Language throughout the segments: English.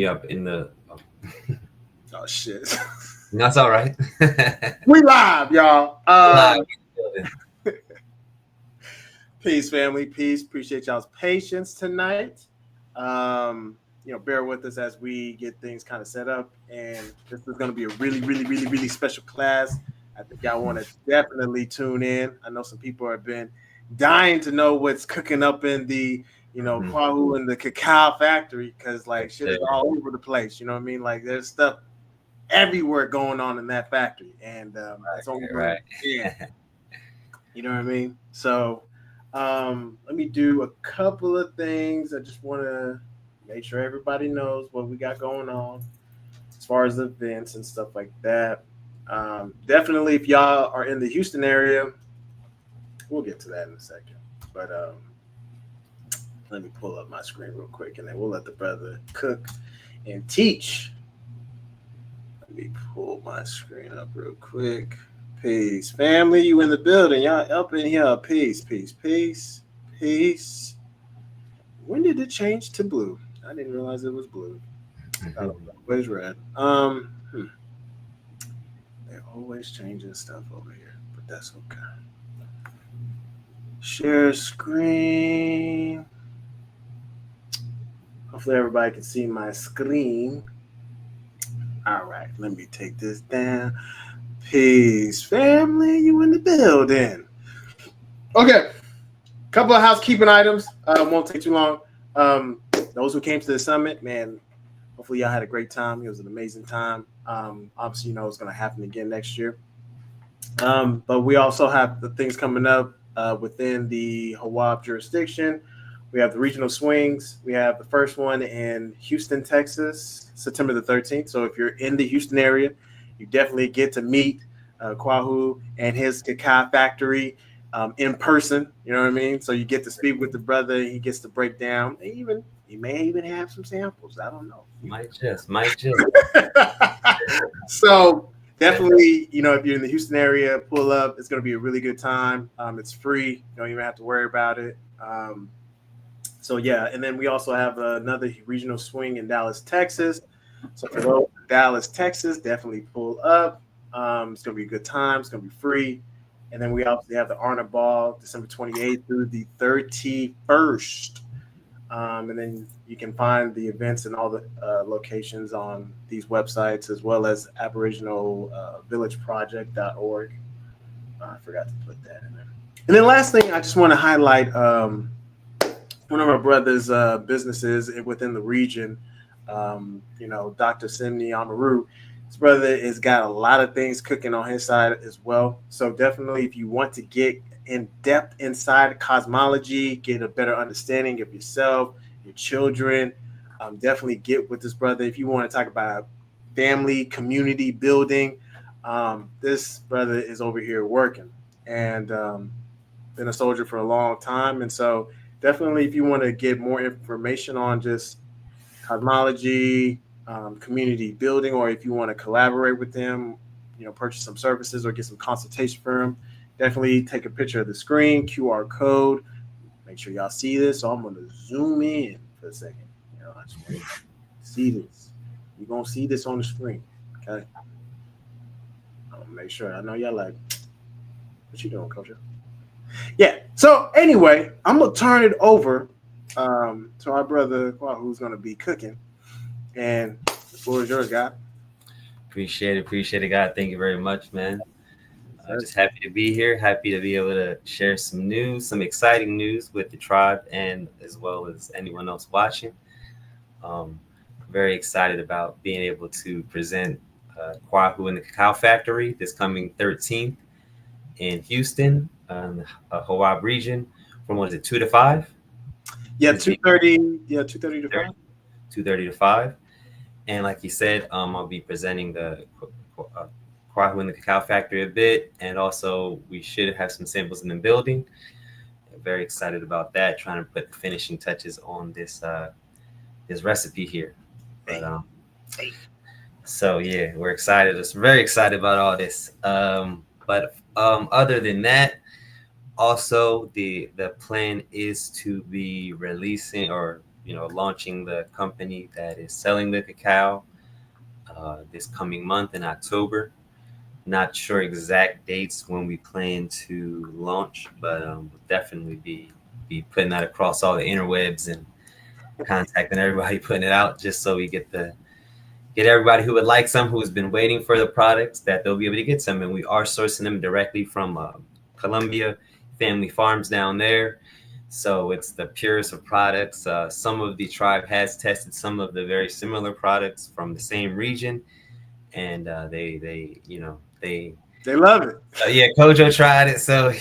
up in the. Oh shit. That's all right. We live, y'all. Live. Peace, family. Peace. Appreciate y'all's patience tonight. Bear with us as we get things kind of set up. And this is going to be a really, really, really, really special class. I think y'all want to definitely tune in. I know some people have been dying to know what's cooking up in the, Kwahu and the Cacao factory because like shit is all over the place. You know what I mean? Like there's stuff everywhere going on in that factory, and that's only right. Yeah, you know what I mean. So, let me do a couple of things. I just want to make sure everybody knows what we got going on as far as events and stuff like that. Definitely, if y'all are in the Houston area, we'll get to that in a second. But let me pull up my screen real quick, and then we'll let the brother cook and teach. Let me pull my screen up real quick. Peace. Family, you in the building. Y'all up in here. Peace, peace, peace, peace. When did it change to blue? I didn't realize it was blue. Where's red? They're always changing stuff over here, but that's okay. Share screen. Hopefully everybody can see my screen. All right, let me take this down. Peace, family. You in the building. Okay. Couple of housekeeping items. Won't take too long. Those who came to the summit, man, hopefully y'all had a great time. It was an amazing time. Obviously, it's going to happen again next year. But we also have the things coming up within the Hawab jurisdiction. We have the regional swings. We have the first one in Houston, Texas, September the 13th. So if you're in the Houston area, you definitely get to meet Kwahu and his cacao factory in person. You know what I mean? So you get to speak with the brother. He gets to break down. He may even have some samples. I don't know. Might just. So definitely, if you're in the Houston area, pull up. It's going to be a really good time. It's free. You don't even have to worry about it. So yeah, and then we also have another regional swing in Dallas, Texas. So for those in Dallas, Texas, definitely pull up. It's gonna be a good time. It's gonna be free. And then we obviously have the Arna Ball, December 28th through the 31st. And then you can find the events and all the locations on these websites as well as aboriginalvillageproject.org. I forgot to put that in there. And then last thing, I just want to highlight one of our brothers' businesses within the region, Dr. Simni Amaru. His brother has got a lot of things cooking on his side as well. So definitely, if you want to get in depth inside cosmology, get a better understanding of yourself, your children, definitely get with this brother. If you want to talk about family, community building, this brother is over here working and been a soldier for a long time. And so definitely, if you want to get more information on just cosmology, community building, or if you want to collaborate with them, purchase some services or get some consultation from them, definitely take a picture of the screen, QR code. Make sure y'all see this. So I'm going to zoom in for a second. I just want to see this. You're going to see this on the screen. Okay. I'm going to make sure. I know y'all like, what you doing, Coach? Yeah. So anyway, I'm gonna turn it over to our brother who's gonna be cooking, and the floor is yours, God. Appreciate it, God. Thank you very much, man. Just happy to be here. Happy to be able to share some news, some exciting news with the tribe, and as well as anyone else watching. Very excited about being able to present Kwahu in the Cacao Factory this coming 13th in Houston, Hawab region, from what is it, 2 to 5? Yeah, 2:30. Yeah, 2:30 to 5. 2:30 to 5. And like you said, I'll be presenting the Kwahu in the Cacao Factory a bit, and also we should have some samples in the building. Very excited about that. Trying to put the finishing touches on this recipe here. But so yeah, we're excited. Just very excited about all this. But other than that, also the plan is to be releasing or launching the company that is selling the cacao this coming month in October. Not sure exact dates when we plan to launch, but we'll definitely be putting that across all the interwebs and contacting everybody, putting it out just so we get everybody who would like some, who's been waiting for the products, that they'll be able to get some. And we are sourcing them directly from Colombia, family farms down there. So it's the purest of products. Some of the tribe has tested some of the very similar products from the same region, and they They love it. yeah, Kojo tried it, so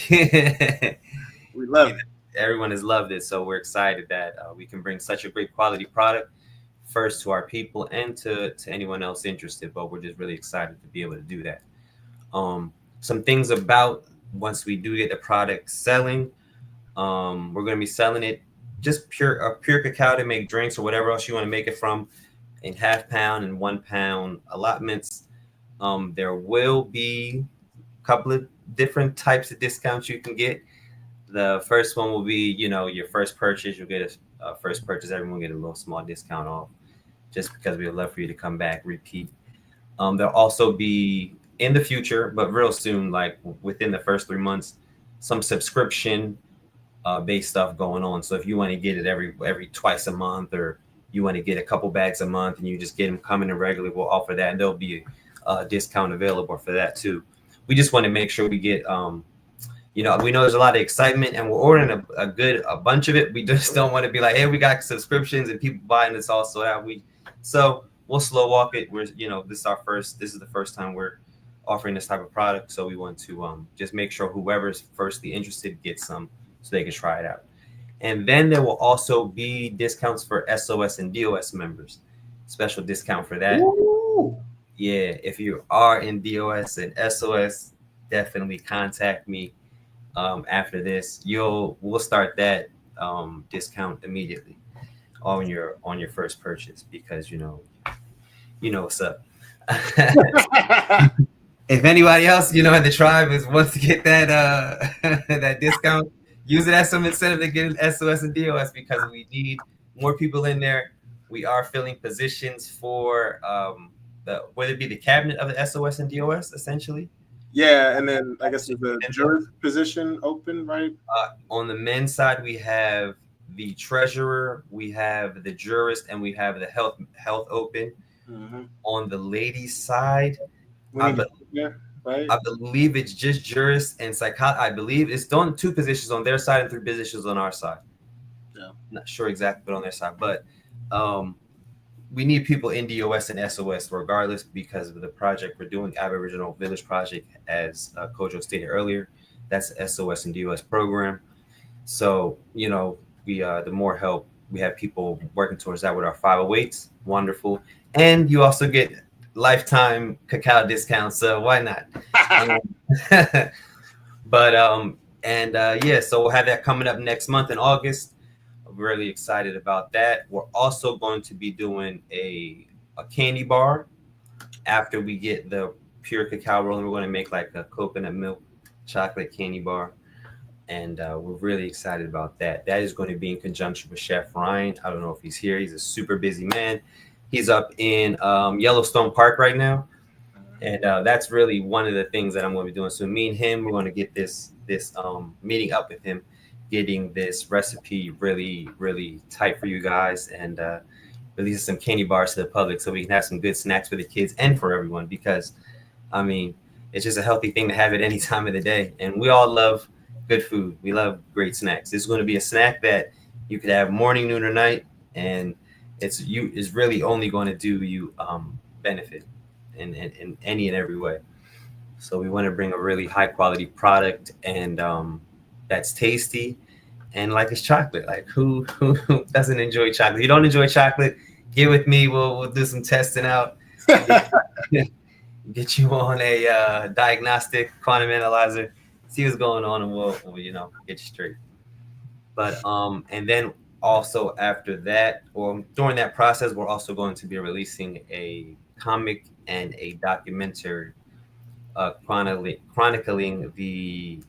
We love it. everyone has loved it. So we're excited that we can bring such a great quality product first to our people and to anyone else interested. But we're just really excited to be able to do that. Some things about once we do get the product selling, we're going to be selling it just pure cacao to make drinks or whatever else you want to make it from, in half-pound and 1 pound allotments. There will be a couple of different types of discounts you can get. The first one will be, your first purchase. You'll get a first purchase. Everyone will get a little small discount off, just because we would love for you to come back, repeat. There'll also be in the future, but real soon, like within the first 3 months, some subscription based stuff going on. So if you want to get it every twice a month, or you want to get a couple bags a month and you just get them coming in regularly, we'll offer that, and there'll be a discount available for that too. We just want to make sure we get we know there's a lot of excitement and we're ordering a bunch of it. We just don't want to be like, hey, we got subscriptions and people buying this also out. So we'll slow walk it. This is the first time we're offering this type of product. So we want to just make sure whoever's firstly interested gets some so they can try it out. And then there will also be discounts for SOS and DOS members. Special discount for that. Ooh. Yeah, if you are in DOS and SOS, definitely contact me after this. We'll start that discount immediately on your first purchase, because you know what's up. If anybody else in the tribe wants to get that that discount, use it as some incentive to get an SOS and DOS, because we need more people in there. We are filling positions for whether it be the cabinet of the SOS and DOS, essentially. Yeah, and then I guess there's a jurist position open, right? On the men's side, we have the treasurer, we have the jurist, and we have the health open. Mm-hmm. On the ladies' side, Right? I believe it's just jurist and psychologist. I believe it's done 2 positions on their side and 3 positions on our side. Yeah. Not sure exactly, but on their side. But we need people in DOS and SOS regardless, because of the project we're doing, Aboriginal Village Project, as Kojo stated earlier. That's the SOS and DOS program. So, we the more help we have people working towards that with our 508s, wonderful. And you also get lifetime cacao discounts, so why not? So we'll have that coming up next month in August. I'm really excited about that. We're also going to be doing a candy bar after we get the pure cacao rolling. We're going to make like a coconut milk chocolate candy bar, and we're really excited about that. That is going to be in conjunction with Chef Ryan. I don't know if he's here. He's a super busy man. He's up in Yellowstone Park right now, and that's really one of the things that I'm going to be doing. So me and him, we're going to get this meeting up with him, getting this recipe really, really tight for you guys, and release some candy bars to the public so we can have some good snacks for the kids and for everyone. Because, I mean, it's just a healthy thing to have at any time of the day, and we all love good food. We love great snacks. This is going to be a snack that you could have morning, noon, or night, and it's really only going to do you benefit in any and every way. So we want to bring a really high quality product, and that's tasty, and like it's chocolate. Like who doesn't enjoy chocolate? If you don't enjoy chocolate, get with me. We'll do some testing out. Get you on a diagnostic quantum analyzer, see what's going on, and we'll get you straight. But and then also after that, or during that process, we're also going to be releasing a comic and a documentary chronicling the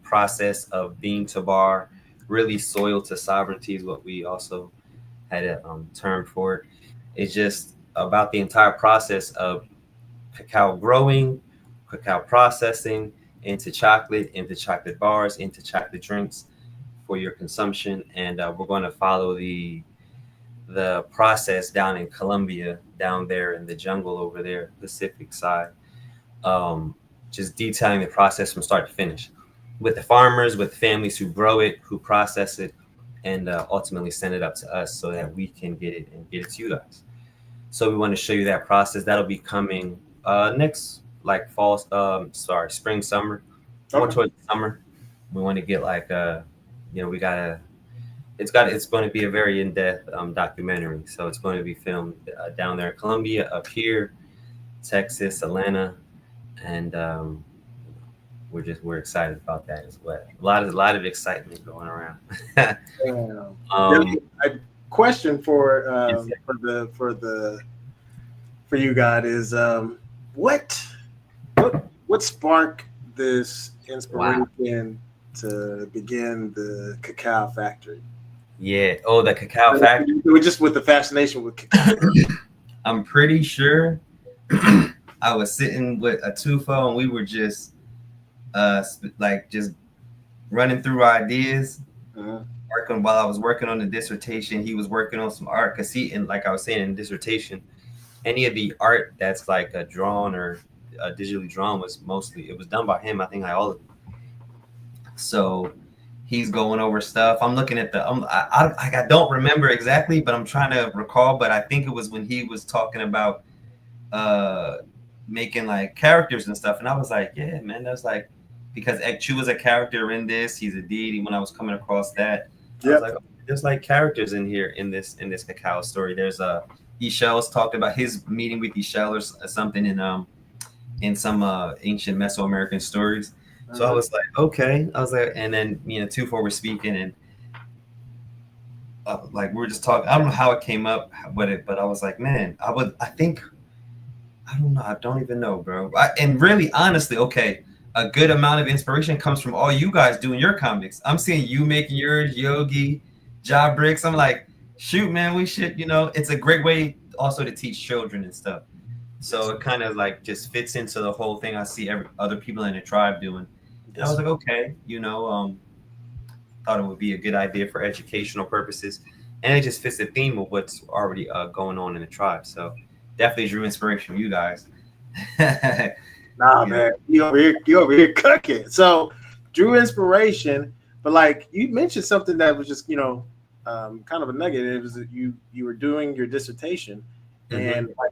process of being Tabar, really soil to sovereignty is what we also had a term for it. It's just about the entire process of cacao growing, cacao processing into chocolate bars, into chocolate drinks for your consumption. And we're going to follow the process down in Colombia, down there in the jungle over there, Pacific side. Um, just detailing the process from start to finish with the farmers, with the families who grow it, who process it, and ultimately send it up to us so that we can get it and get it to you guys. So we want to show you that process. That'll be coming next, like fall, spring, summer, more Okay. towards the summer. We want to get like we gotta. It's going to be a very in-depth documentary. So it's going to be filmed down there in Colombia, up here, Texas, Atlanta, and we're excited about that as well. A lot of excitement going around. um, A question yes, for you, God, is what what sparked this wow. inspiration to begin the cacao factory? Yeah. Oh, the cacao factory. We're just with the fascination with cacao. I'm pretty sure I was sitting with a tufo and we were just like just running through ideas. Uh-huh. Working while I was working on the dissertation, he was working on some art because he and like I was saying in dissertation, any of the art that's like drawn or digitally drawn was mostly it was done by him. I think like all of it. So he's going over stuff. I'm looking at the. I don't remember exactly, but I'm trying to recall. But I think it was when he was talking about uh making like characters and stuff, and I was like, yeah, man, that's like because Chu was a character in this. He's a deity. When I was coming across that, I was Yep. like, oh, there's like characters in here in this cacao story. There's Eshell's talked about his meeting with Eshell or something in some ancient Mesoamerican stories. So I Uh-huh. was like, okay. I was like, and then two four were speaking, and like we were just talking. I don't know how it came up with it, but I was like, man, I think I don't know. I don't even know, bro. And really, honestly, okay, a good amount of inspiration comes from all you guys doing your comics. I'm seeing you making yours, Yogi, Job Bricks. I'm like, shoot, man, we should. It's a great way also to teach children and stuff. So Yes. it kind of like just fits into the whole thing I see every other people in the tribe doing. And I was Yes. like, okay, thought it would be a good idea for educational purposes, and it just fits the theme of what's already going on in the tribe. So definitely drew inspiration from you guys. Nah, you know, man, you over here cooking. So, drew inspiration, but like you mentioned something that was just kind of a nugget. It was that you were doing your dissertation, hmm and like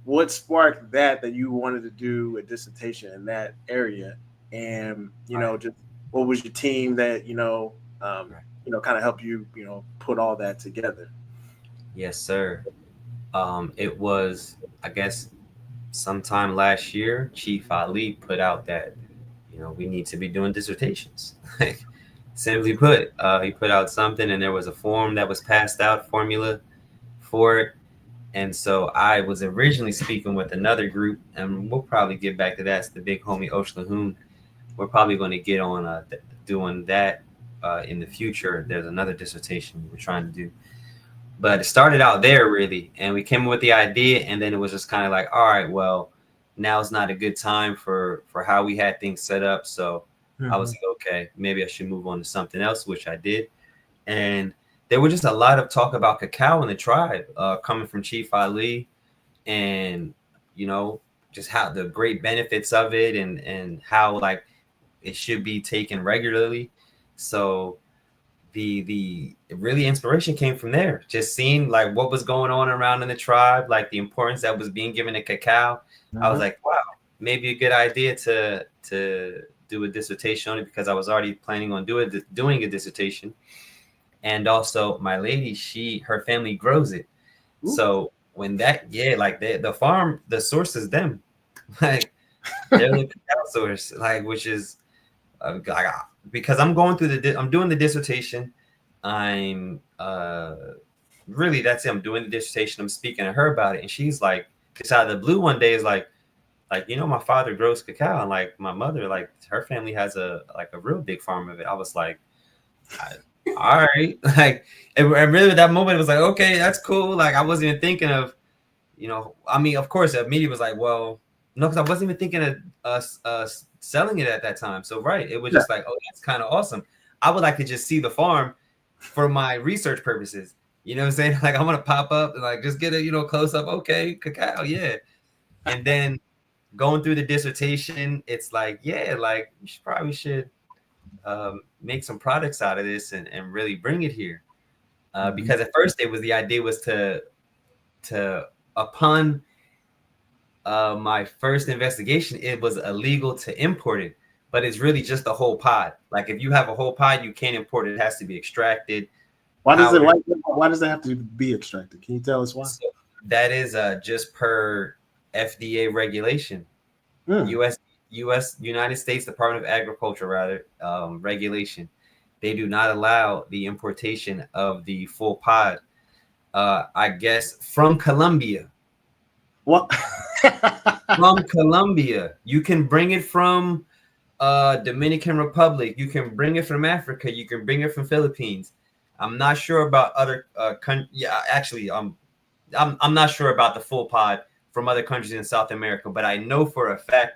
what sparked that you wanted to do a dissertation in that area, and right, just what was your team that right. kind of help you put all that together. Yes, sir. It was, I guess, sometime last year, Chief Ali put out that we need to be doing dissertations. Like simply put, he put out something, and there was a form that was passed out, formula for it. And so I was originally speaking with another group, and we'll probably get back to that. It's the big homie Oshlahoon. We're probably going to get on doing that in the future. There's another dissertation we're trying to do, but it started out there really, and we came up with the idea, and then it was just kind of like, all right, well, now's not a good time for how we had things set up. So I was Mhm. like, okay, maybe I should move on to something else, which I did. And there was just a lot of talk about cacao in the tribe, coming from Chief Ali, and you know, just how the great benefits of it, and how like it should be taken regularly. So the really inspiration came from there. Just seeing like what was going on around in the tribe, like the importance that was being given to cacao. I was Mhm. like, wow, maybe a good idea to do a dissertation on it, because I was already planning on doing a dissertation. And also my lady, her family grows it. Ooh. So when that, yeah, like the farm, the source is them. Like they're the cacao source, like, which is like, because I'm doing the dissertation. I'm really, that's it. I'm doing the dissertation. I'm speaking to her about it, and she's like, just out of the blue one day, is like, my father grows cacao, and like my mother, like her family has a real big farm of it. I was like, all right. Like, and really, at that moment, it was like, okay, that's cool. Like, I wasn't even thinking of, I mean, of course, the media was like, well, no, because I wasn't even thinking of us selling it at that time. So, right, it was Yeah. just like, oh, that's kind of awesome. I would like to just see the farm for my research purposes. You know what I'm saying? Like, I want to pop up and like just get a close up. Okay, cacao, yeah. And then going through the dissertation, it's like, yeah, like you probably should make some products out of this and really bring it here. Mhm. Because at first the idea was to upon my first investigation, it was illegal to import it, but it's really just a whole pod. Like if you have a whole pod, you can't import it. It has to be extracted, Why does it powdered. like? Why does it have to be extracted? Can you tell us why? So that is just per FDA regulation. Mm. U.S. United States Department of Agriculture, rather, regulation. They do not allow the importation of the full pod. I guess from Colombia. What? From Colombia, you can bring it from Dominican Republic. You can bring it from Africa. You can bring it from Philippines. I'm not sure about other countries. Yeah, actually, I'm not sure about the full pod from other countries in South America, but I know for a fact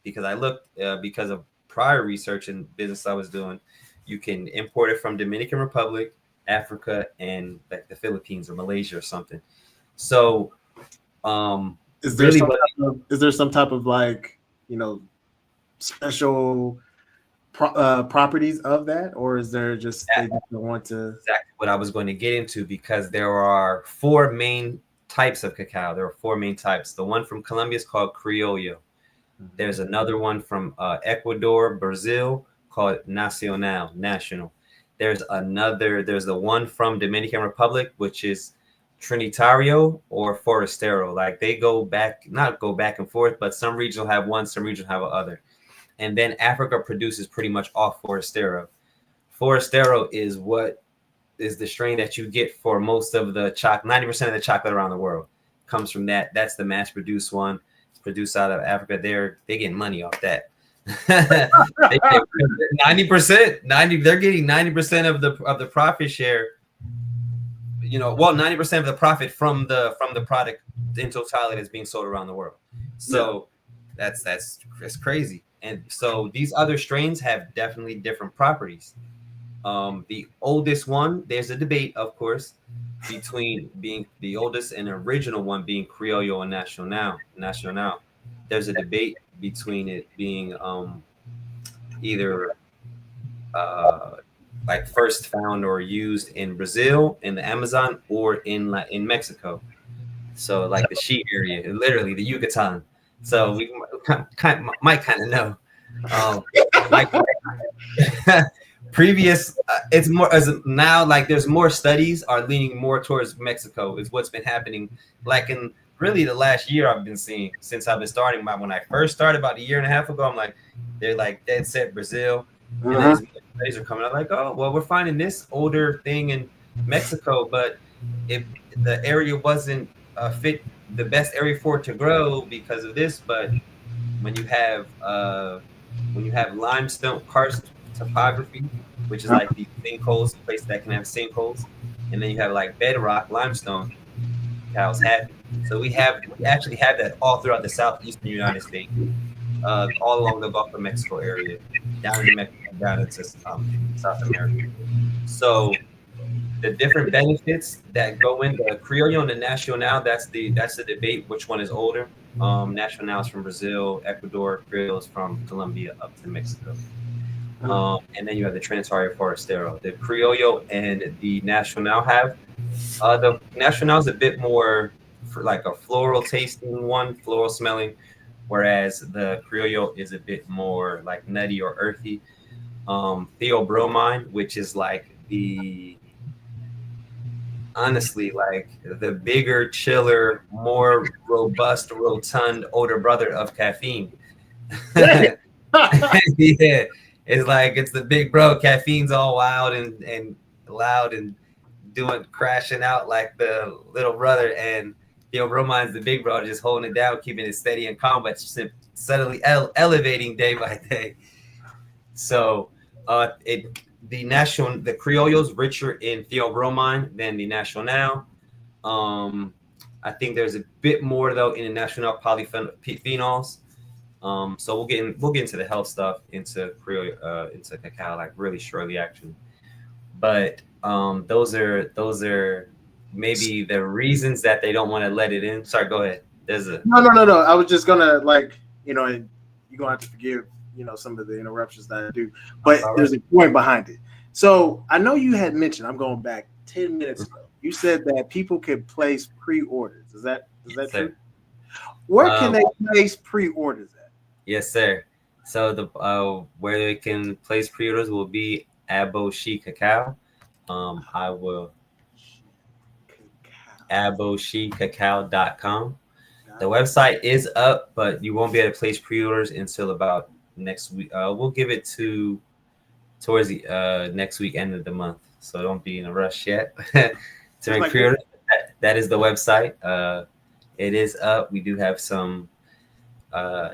because I looked because of prior research and business I was doing, you can import it from Dominican Republic, Africa, and like the Philippines or Malaysia or something. So, is there really, some what is there some type of like special properties of that, or is there just they just don't want to? exactly what I was going to get into because there are four main types of cacao. There are four main types. The one from Colombia is called Criollo. There's another one from Ecuador, Brazil called Nacional. There's the one from Dominican Republic, which is Trinitario or Forastero. Like they not go back and forth, but some regions will have one, some regions have other. And then Africa produces pretty much all Forastero. Forastero is the strain that you get for most of the chocolate. 90% of the chocolate around the world comes from that. That's the mass produced one. It's produced out of Africa. They getting money off that. They get 90%. They're getting 90% of the profit share. 90% of the profit from the product in totality that's being sold around the world. Yeah. So that's crazy. And so these other strains have definitely different properties. The oldest one, there's a debate, of course, between being the oldest and the original one being Criollo and Nacional. There's a debate between it being either uh, like first found or used in Brazil, in the Amazon, or in Mexico. So like the sheet area, literally the Yucatan. So we might kind of know. Like previous it's more as now like there's more studies are leaning more towards Mexico is what's been happening like in really the last year I've been seeing since I've been starting when I first started about a year and a half ago. I'm like they're like dead set Brazil, and then Uh-huh. as studies are coming out like, oh well, we're finding this older thing in Mexico, but if the area wasn't fit the best area for it to grow because of this. But when you have limestone karst topography, which is like these sinkholes, places that can have sinkholes, and then you have like bedrock limestone, cows happy. So we actually have that all throughout the southeastern United States, all along the Gulf of Mexico area, down into Mexico, down into South America. So the different benefits that go into Criollo and the Nacional, that's the debate which one is older. Nacional is from Brazil, Ecuador, Criollo is from Colombia up to Mexico. And then you have the Trinitario Forastero. The Criollo and the Nacional have the Nacional is a bit more for like a floral tasting one, floral smelling, whereas the Criollo is a bit more like nutty or earthy. Theobromine, which is like the honestly like the bigger, chiller, more robust, rotund older brother of caffeine. Yeah. Yeah, it's the big bro. Caffeine's all wild and loud and doing crashing out like the little brother, and Bromine's the big bro, just holding it down, keeping it steady and calm, but subtly elevating day by day. So it the Criollo's richer in theobromine than the Nacional. Um, I think there's a bit more though in the National polyphenols. So we'll get into the health stuff into Criollo, into Cacao like really shortly actually. But those are maybe the reasons that they don't want to let it in. Sorry, go ahead. There's a No. I was just gonna and you're gonna have to forgive, some of the interruptions that I do. That's But all right. there's a point behind it. So I know you had mentioned, I'm going back 10 minutes ago. You said that people could place pre-orders. Is that Yes, true? sir. Where can Uh, they place pre-orders at? yes, sir. So the where they can place pre-orders will be Aboshi Cacao. I will Cacao. aboshicacao.com. The Got it. website is up, but you won't be able to place pre-orders until about next week. We'll give it to towards the next week, end of the month. So don't be in a rush yet to Just make like that. pre-orders. That is the website. It is up. We do have some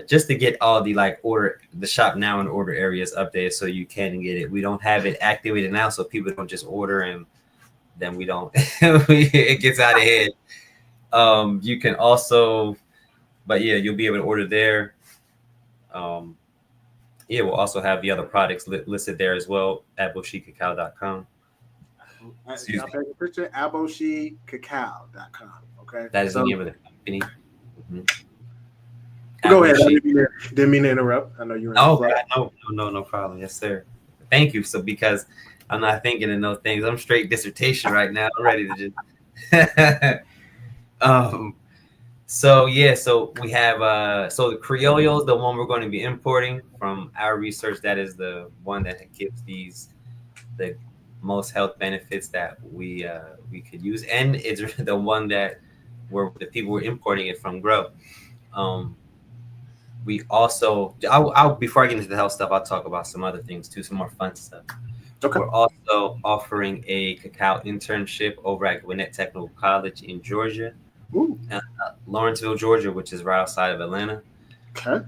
just to get all the like order the shop now and order areas updated so you can get it. We don't have it activated now, so people don't just order and then we don't. It gets out of hand. You can also, but yeah, you'll be able to order there. Um, yeah, we'll also have the other products listed there as well at bushicacao.com. Excuse Y'all me. take a picture, aboshicacao.com. Okay. That is the So name of the company. Mhm. go ahead. I Abushi. didn't mean to interrupt. I know you're in a Oh, flow. God, no problem. Yes, sir. Thank you. So, because I'm not thinking of no things, I'm straight dissertation right now. I'm ready to just. um. So yeah, so we have so the Criollo is the one we're going to be importing from our research. That is the one that gives the most health benefits that we could use, and it's the one that the people we're importing it from grow. Um, we also I'll before I get into the health stuff, I'll talk about some other things too, some more fun stuff. Okay. We're also offering a cacao internship over at Gwinnett Technical College in Georgia, Ooh. Lawrenceville, Georgia, which is right outside of Atlanta. Okay.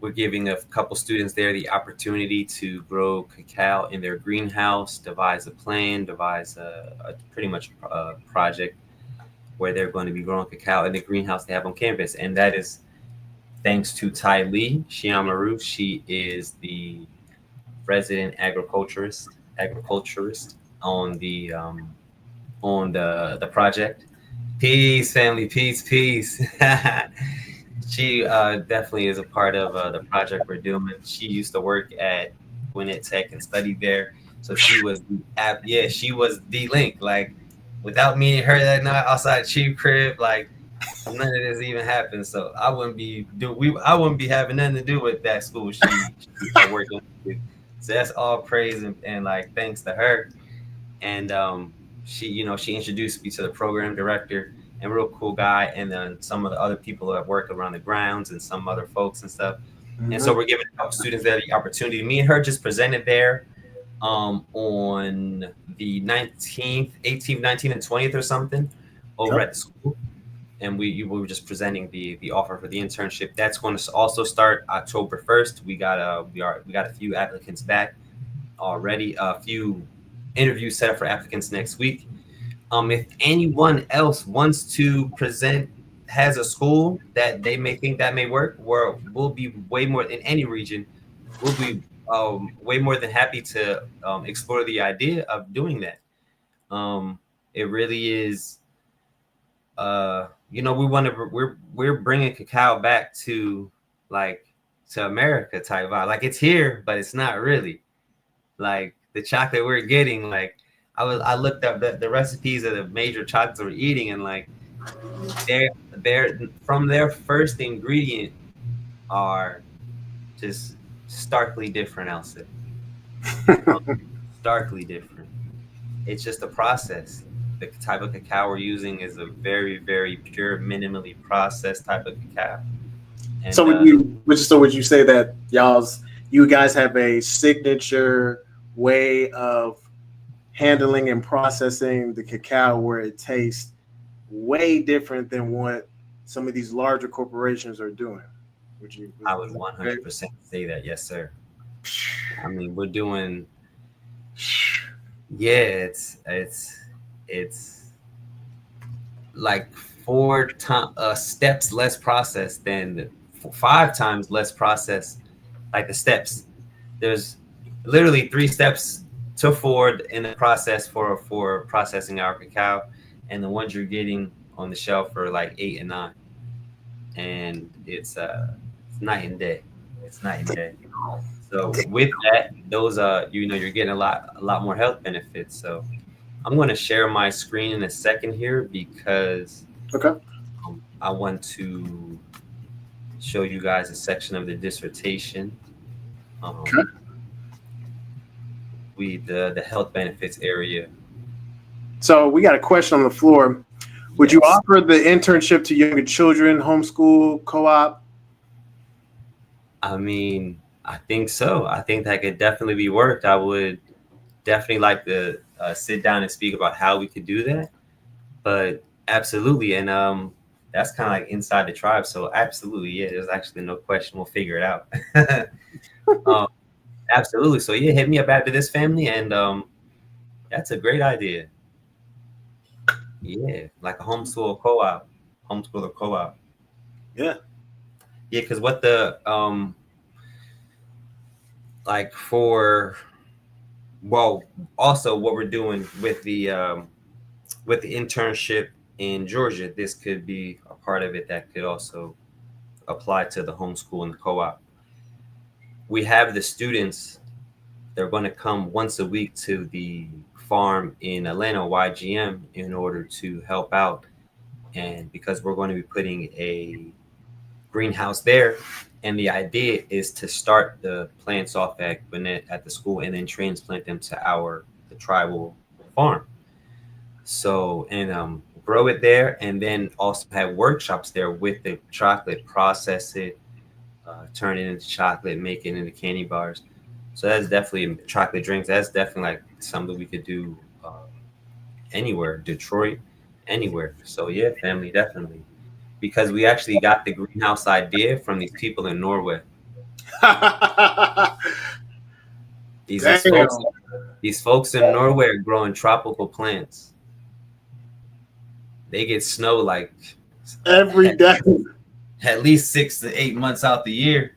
We're giving a couple students there the opportunity to grow cacao in their greenhouse, devise a plan, devise a pretty much a project where they're going to be growing cacao in the greenhouse they have on campus. And that is thanks to Ty Lee Shiamaru. She is the resident agriculturist on the project. Peace, family, peace. She definitely is a part of the project we're doing. She used to work at Gwinnett Tech and studied there, so she was she was the link. Like without meeting her that night outside Chief crib, like none of this even happened. So I wouldn't be having nothing to do with that school she working with. So that's all praise and like thanks to her. And she introduced me to the program director and real cool guy, and then some of the other people that work around the grounds and some other folks and stuff. And so Mhm. we're giving a couple students there the opportunity. Me and her just presented there on the 19th, 18th, 19th, and 20th or something over Yep. at the school. And we were just presenting the offer for the internship. That's going to also start October 1st. We got a few applicants back already. A few interviews set up for applicants next week. If anyone else wants to present, has a school that they may think that may work, we'll be way more in any region. We'll be way more than happy to explore the idea of doing that. It really is. We're bringing cacao back to like to America type vibe. Like it's here, but it's not really like the chocolate we're getting. Like I looked up the recipes of the major chocolates we're eating, and like they're from their first ingredient are just starkly different. I'll say starkly different. It's just a process. The type of cacao we're using is a very, very pure, minimally processed type of cacao. So And would you say that you guys have a signature way of handling and processing the cacao where it tastes way different than what some of these larger corporations are doing? I would Is that okay? 100% say that, yes, sir. I mean, we're doing Yeah, it's like steps less processed than 5 times less processed. Like the steps, there's literally 3 steps to forward in the process for processing our cacao, and the ones you're getting on the shelf are like 8 and 9, and it's night and day. It's night and day. So with that, those you're getting a lot more health benefits. So I'm going to share my screen in a second here because Okay. I want to show you guys a section of the dissertation. Okay. Um, the health benefits area. So we got a question on the floor. Would you Yes, offer the internship to younger children, homeschool, co-op? I mean I think so. I think that could definitely be worked. I would definitely like to sit down and speak about how we could do that. But absolutely, and that's kind of like inside the tribe. So absolutely, yeah. There's actually no question. We'll figure it out. um, absolutely. So yeah, hit me up after this, family, and that's a great idea. Yeah, like a homeschool co-op, homeschool or co-op. Yeah. Yeah, because what the like for well, also what we're doing with the internship in Georgia, this could be a part of it that could also apply to the homeschool and the co-op. We have the students. They're going to come once a week to the farm in Atlanta, YGM, in order to help out. And because we're going to be putting a greenhouse there, and the idea is to start the plants off at Gwinnett at the school and then transplant them to the tribal farm. So and grow it there, and then also have workshops there with the chocolate, process it, turn it into chocolate, make it into candy bars. So that's definitely chocolate drinks. That's definitely like something we could do anywhere, Detroit, anywhere. So yeah, family, definitely, because we actually got the greenhouse idea from these people in Norway. These these folks, Damn. these folks in Norway are growing tropical plants. They get snow like Every at, day. at least 6 to 8 months out the year.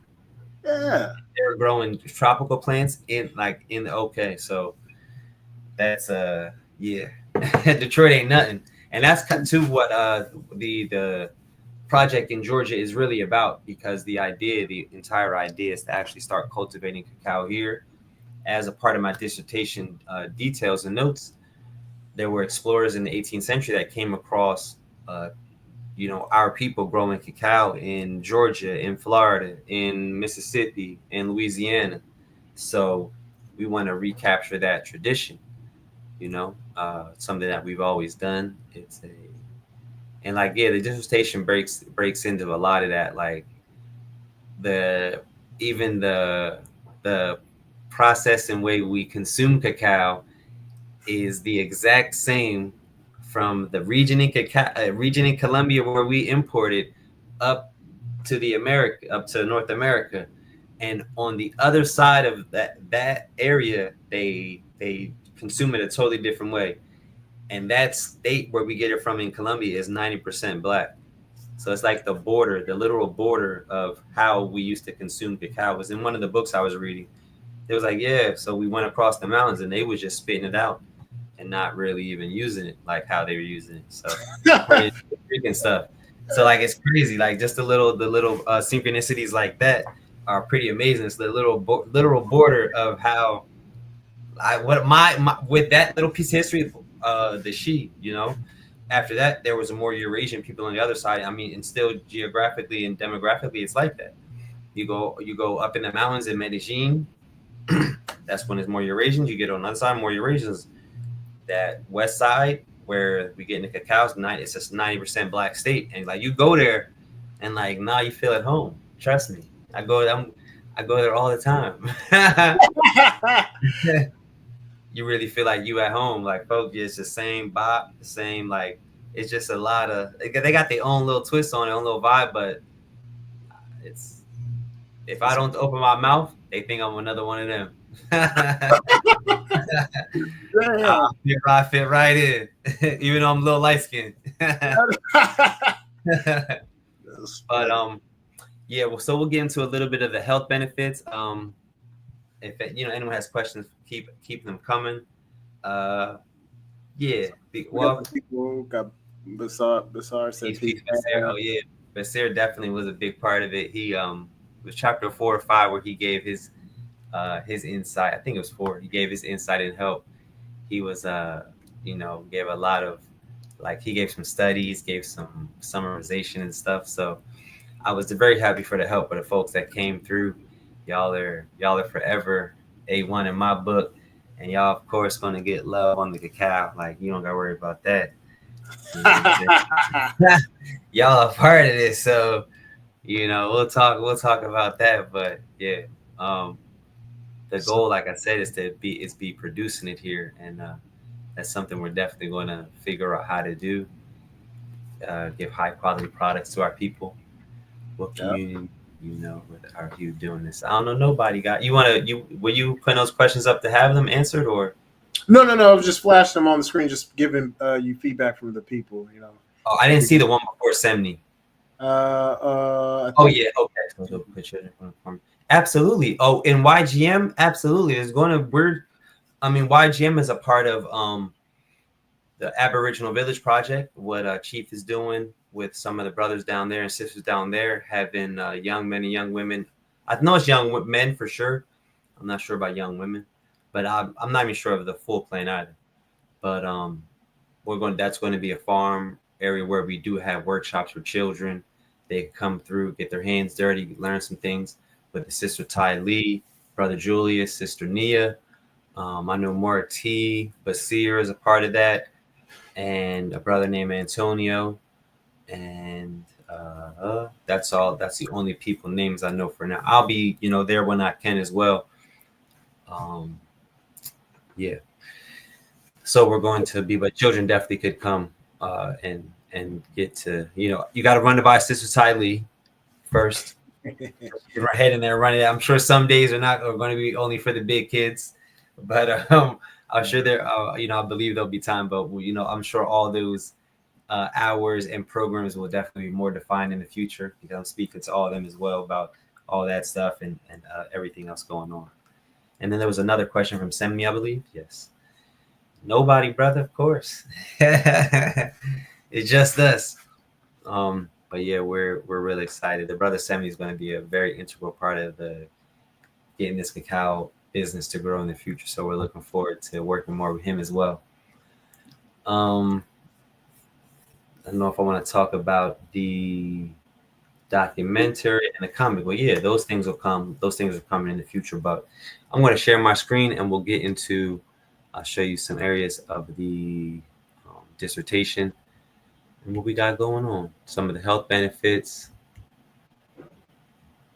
Yeah. They're growing tropical plants in the okay. So that's yeah, Detroit ain't nothing, and that's to what the project in Georgia is really about, because the entire idea is to actually start cultivating cacao here. As a part of my dissertation details and notes, there were explorers in the 18th century that came across uh, our people growing cacao in Georgia, in Florida, in Mississippi, in Louisiana. So we want to recapture that tradition. Something that we've always done. And like yeah, the dissertation breaks into a lot of that, like the even the process and way we consume cacao is the exact same from the region in Colombia where we imported up up to North America, and on the other side of that area they consume it a totally different way. And that state where we get it from in Colombia is 90% black. So it's like the border, the literal border of how we used to consume cacao. It was in one of the books I was reading. It was like, yeah, so we went across the mountains and they was just spitting it out and not really even using it like how they were using it. So pretty freaking stuff. So like it's crazy. Like just the little synchronicities like that are pretty amazing. It's the literal border of how what my with that little piece of history, the sheep, after that there was a more Eurasian people on the other side. I mean, and still geographically and demographically, it's like that. You go up in the mountains in Medellin, that's when it's more Eurasians. You get on the other side, more Eurasians. That west side where we get into cacao's night, it's just 90% black state, and like you go there, and like now you feel at home. Trust me, I go there all the time. You really feel like you at home. Like folks, it's the same bop, the same like. It's just a lot of they got their own little twist on it, own little vibe, but it's if I don't open my mouth, they think I'm another one of them. Damn. I fit right in, even though I'm a little light skinned. That's But funny. yeah. Well, so we'll get into a little bit of the health benefits. If anyone has questions, keep them coming. Uh, yeah. We got Well, some people. Got Basar said peace, peace. peace, Basir. Oh yeah, Basir definitely was a big part of it. He was chapter 4 or 5 where he gave his insight. I think it was 4. He gave his insight and help. He was gave a lot of, like, he gave some studies, gave some summarization and stuff. So I was very happy for the help of the folks that came through. Y'all are forever A1 in my book, and y'all of course gonna get love on the cacao. Like, you don't gotta worry about that. You know what I'm saying? Y'all are part of this, so we'll talk about that. But yeah, um, the So, goal, like I said, is be producing it here, and that's something we're definitely going to figure out how to do. Give high quality products to our people. What yeah. community, are you doing this? I don't know. Nobody got you. Were you putting those questions up to have them answered, or? No. I was just flashing them on the screen, just giving you feedback from the people. Oh, I didn't see the one before Semni. I Oh think. yeah, okay. So they'll put you in front of me. Absolutely. Oh, in YGM, absolutely. It's going to we're. I mean, YGM is a part of the Aboriginal Village Project. What Chief is doing with some of the brothers down there and sisters down there, having young men and young women. I know it's young men for sure. I'm not sure about young women, but I'm not even sure of the full plan either. But that's going to be a farm area where we do have workshops for children. They can come through, get their hands dirty, learn some things with the sister Ty Lee, brother Julius, sister Nia. I know Marty Basir is a part of that, and a brother named Antonio. And that's all. That's the only people names I know for now. I'll be, there when I can as well. Um, yeah. So we're going to be, but children definitely could come and get to, you got to run it by Sister Ty Lee first. Get right head in there, run it. I'm sure some days are going to be only for the big kids, but I'm sure there, I believe there'll be time. But I'm sure all those hours and programs will definitely be more defined in the future, because I'm speaking to all of them as well about all that stuff and everything else going on. And then there was another question from Semi, I believe. Yes. Nobody, brother, of course. It's just us. But yeah, we're really excited. The brother Semi is going to be a very integral part of the getting this cacao business to grow in the future. So we're looking forward to working more with him as well. Um, I don't know if I want to talk about the documentary and the comic. Well, yeah, those things will come. Those things are coming in the future. But I'm going to share my screen and we'll get into. I'll show you some areas of the dissertation and what we got going on. Some of the health benefits,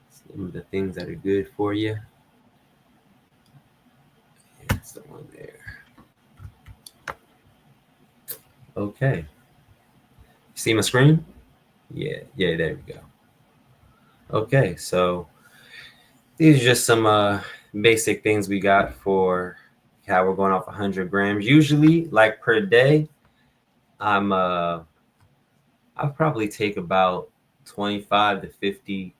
some of the things that are good for you. That's the one there. Okay. See my screen? Yeah, there we go. Okay, so these are just some basic things we got for how we're going off 100 grams. Usually, like per day, I'll probably take about 25 to 50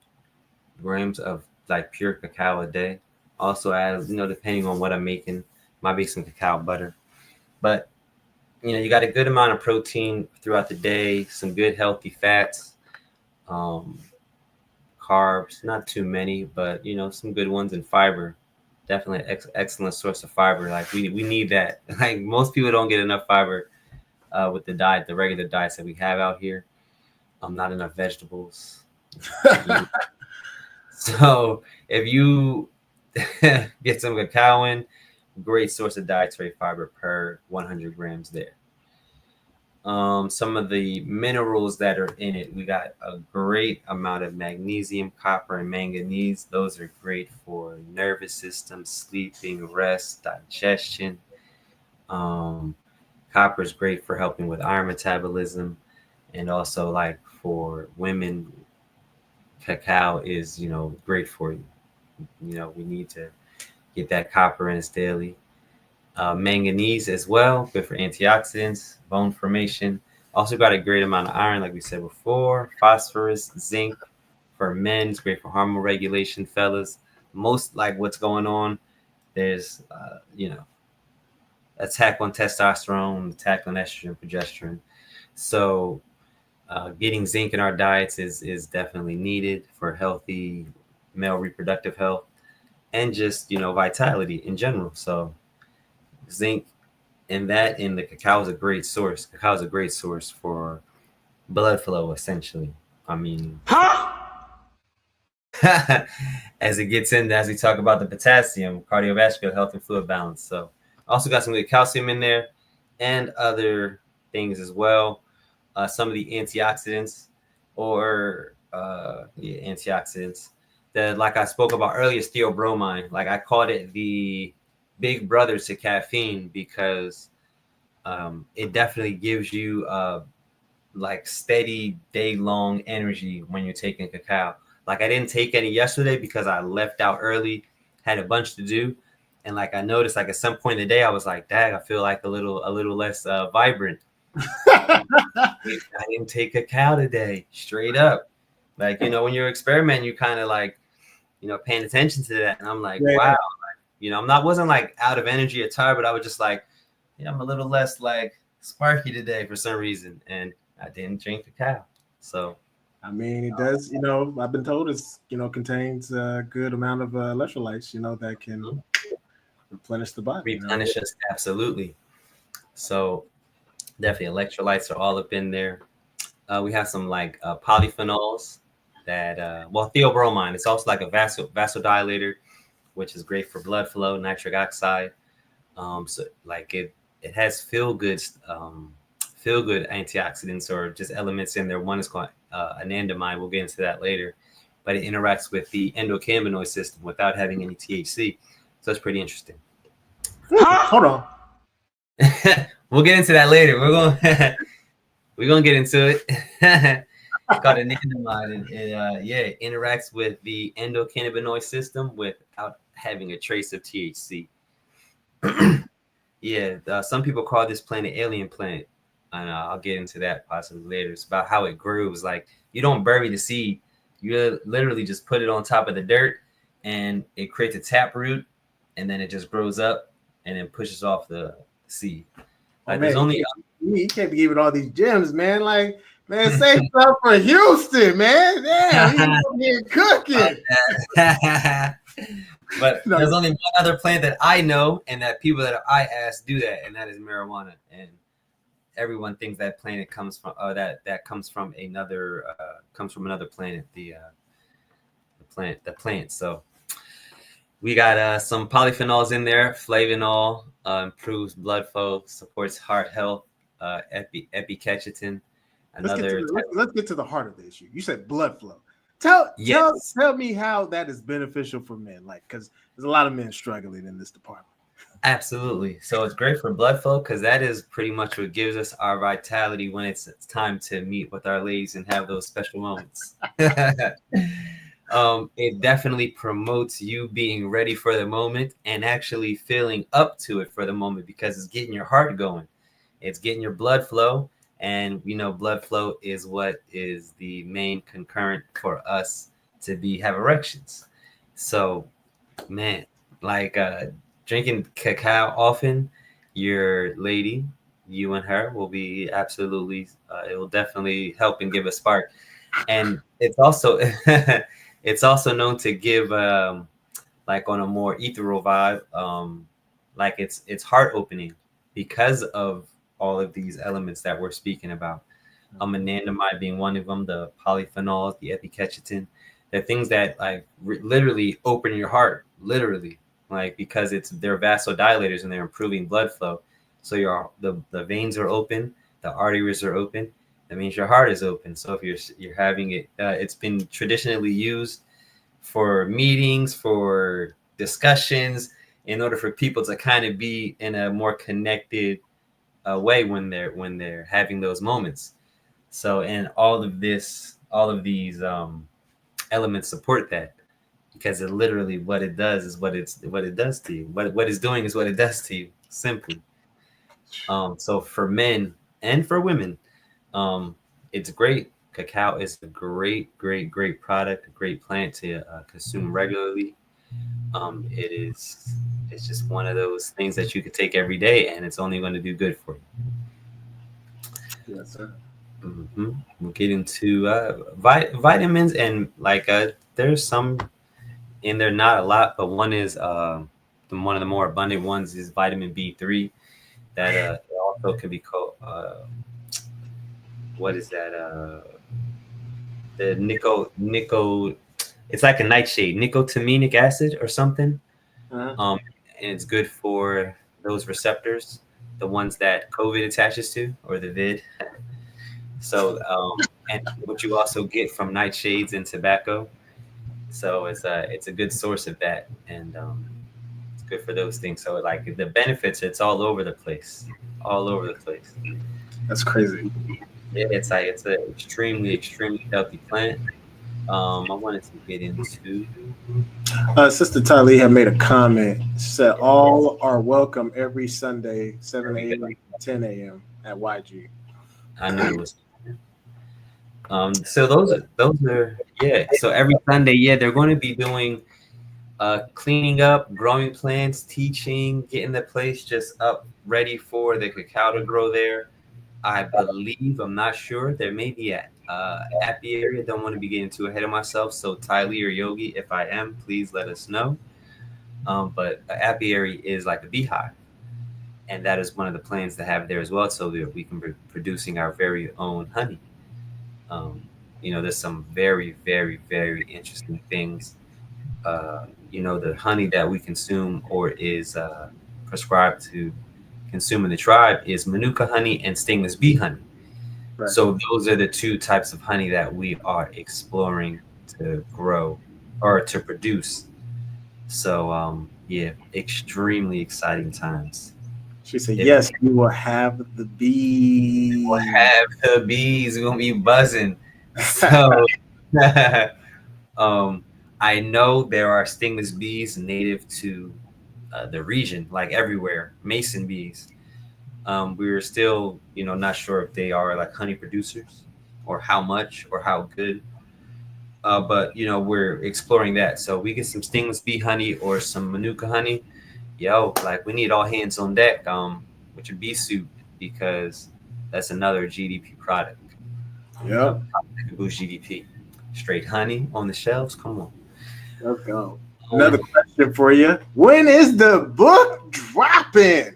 grams of like pure cacao a day. Also, as depending on what I'm making, might be some cacao butter. But you got a good amount of protein throughout the day, some good healthy fats, um, carbs, not too many, but some good ones, and fiber. Definitely excellent source of fiber. Like we need that. Like most people don't get enough fiber with the regular diets that we have out here. Not enough vegetables. So if you get some cacao in, great source of dietary fiber per 100 grams there. Some of the minerals that are in it, we got a great amount of magnesium, copper, and manganese. Those are great for nervous system, sleeping, rest, digestion. Um, Copper is great for helping with iron metabolism, and also like for women, cacao is great for you. We need to Get that copper in us daily. Manganese as well, good for antioxidants, bone formation. Also got a great amount of iron, like we said before. Phosphorus, zinc for men. It's great for hormone regulation, fellas. Most like what's going on. There's, attack on testosterone, attack on estrogen, progesterone. So getting zinc in our diets is definitely needed for healthy male reproductive health and just vitality in general. So zinc and that in the cacao is a great source. Cacao is a great source for blood flow, essentially. I mean, as it gets in, as we talk about the potassium, cardiovascular health, and fluid balance. So, also got some good calcium in there and other things as well. Some of the antioxidants, antioxidants that, like I spoke about earlier, theobromine. Like I called it the big brother to caffeine because it definitely gives you like steady day long energy when you're taking cacao. Like I didn't take any yesterday because I left out early, had a bunch to do, and like I noticed like at some point in the day I was like, "Dang, I feel like a little less vibrant." I didn't take cacao today, straight up. Like when you're experimenting, you kind of like paying attention to that, and I'm like, Yeah. wow, wasn't like out of energy or tired, but I was just like, I'm a little less like sparky today for some reason, and I didn't drink cacao. So I mean, it does. I've been told it's contains a good amount of electrolytes. That can replenish the body. replenish us absolutely. So definitely electrolytes are all up in there. We have some like polyphenols that theobromine. It's also like a vasodilator, which is great for blood flow, nitric oxide. So like it has feel good antioxidants or just elements in there. One is called anandamide. We'll get into that later, but it interacts with the endocannabinoid system without having any THC. So it's pretty interesting. Hold on. We'll get into that later. We're gonna get into it. It's called anandamide, and it interacts with the endocannabinoid system without having a trace of THC. Some people call this plant an alien plant, and I'll get into that possibly later. It's about how it grows. Like you don't bury the seed; you literally just put it on top of the dirt, and it creates a taproot, and then it just grows up, and then pushes off the seed. There's only you can't be giving all these gems, man. Like, man, say stuff for Houston, man. Damn, he's cooking. But there's only one other plant that I know, and that people that I ask do that, and that is marijuana. And everyone thinks that planet comes from that comes from another planet. The plant. So we got some polyphenols in there. Flavanol improves blood flow, supports heart health. Epicatechin. Let's get to the heart of the issue. You said blood flow. Tell me how that is beneficial for men, like, because there's a lot of men struggling in this department. Absolutely. So it's great for blood flow because that is pretty much what gives us our vitality when it's time to meet with our ladies and have those special moments. It definitely promotes you being ready for the moment and actually feeling up to it for the moment because it's getting your heart going. It's getting your blood flow. And blood flow is what is the main concurrent for us to have erections. So, man, like drinking cacao often, your lady, you and her will be absolutely. It will definitely help and give a spark. And it's also known to give like on a more ethereal vibe, like it's heart opening because of all of these elements that we're speaking about. Anandamide being one of them, the polyphenols, the epicatechin. They're things that like literally open your heart, literally, like because they're vasodilators and they're improving blood flow. So the veins are open, the arteries are open. That means your heart is open. So if you're having it, it's been traditionally used for meetings, for discussions, in order for people to kind of be in a more connected way when they're having those moments. So, and all of these elements support that. because it literally what it does is what it does to you. What it's doing is what it does to you. Simply. So for men and for women, um, it's great. Cacao is a great product, a great plant to consume regularly. It is. It's just one of those things that you could take every day, and it's only going to do good for Yes, sir. you. We'll get into vitamins, and like there's some in there, not a lot, but one is one of the more abundant ones is vitamin B3 that also could be called what is that the nico it's like a nightshade, nicotinamic acid or something. Uh-huh. um and it's good for those receptors, the ones that COVID attaches to, or the vid. So and what you also get from nightshades and tobacco. So it's a good source of that, and it's good for those things. So like the benefits, it's all over the place, all over the place. That's crazy. It's like it's an extremely healthy plant. I wanted to get into. Sister Tali had made a comment. She said, all are welcome every Sunday, There 7 we go. a.m. to 10 a.m. at YG. I knew it was. So those are yeah. So every Sunday, yeah, they're going to be doing cleaning up, growing plants, teaching, getting the place just up, ready for the cacao to grow there. I believe, I'm not sure. There may be a apiary. I don't want to be getting too ahead of myself. So Tylee or Yogi, if I am, please let us know. But an apiary is like a beehive, and that is one of the plans to have there as well, so that we can be producing our very own honey. Um, there's some very interesting things. The honey that we consume or is prescribed to consume in the tribe is manuka honey and stingless bee honey. Right. So those are the two types of honey that we are exploring to grow or to produce. So yeah, extremely exciting times. She said, If yes, you will have the we'll bee. have the bees, we're gonna be buzzing. So um I know there are stingless bees native to the region, like everywhere, mason bees. We're still, not sure if they are like honey producers or how much or how good. But we're exploring that. So we get some stingless bee honey or some manuka honey. Yo, like we need all hands on deck. With your bee suit, because that's another GDP product. Yep. Boost GDP. Straight honey on the shelves. Come on. Let's go. Another Um, question for you. When is the book dropping?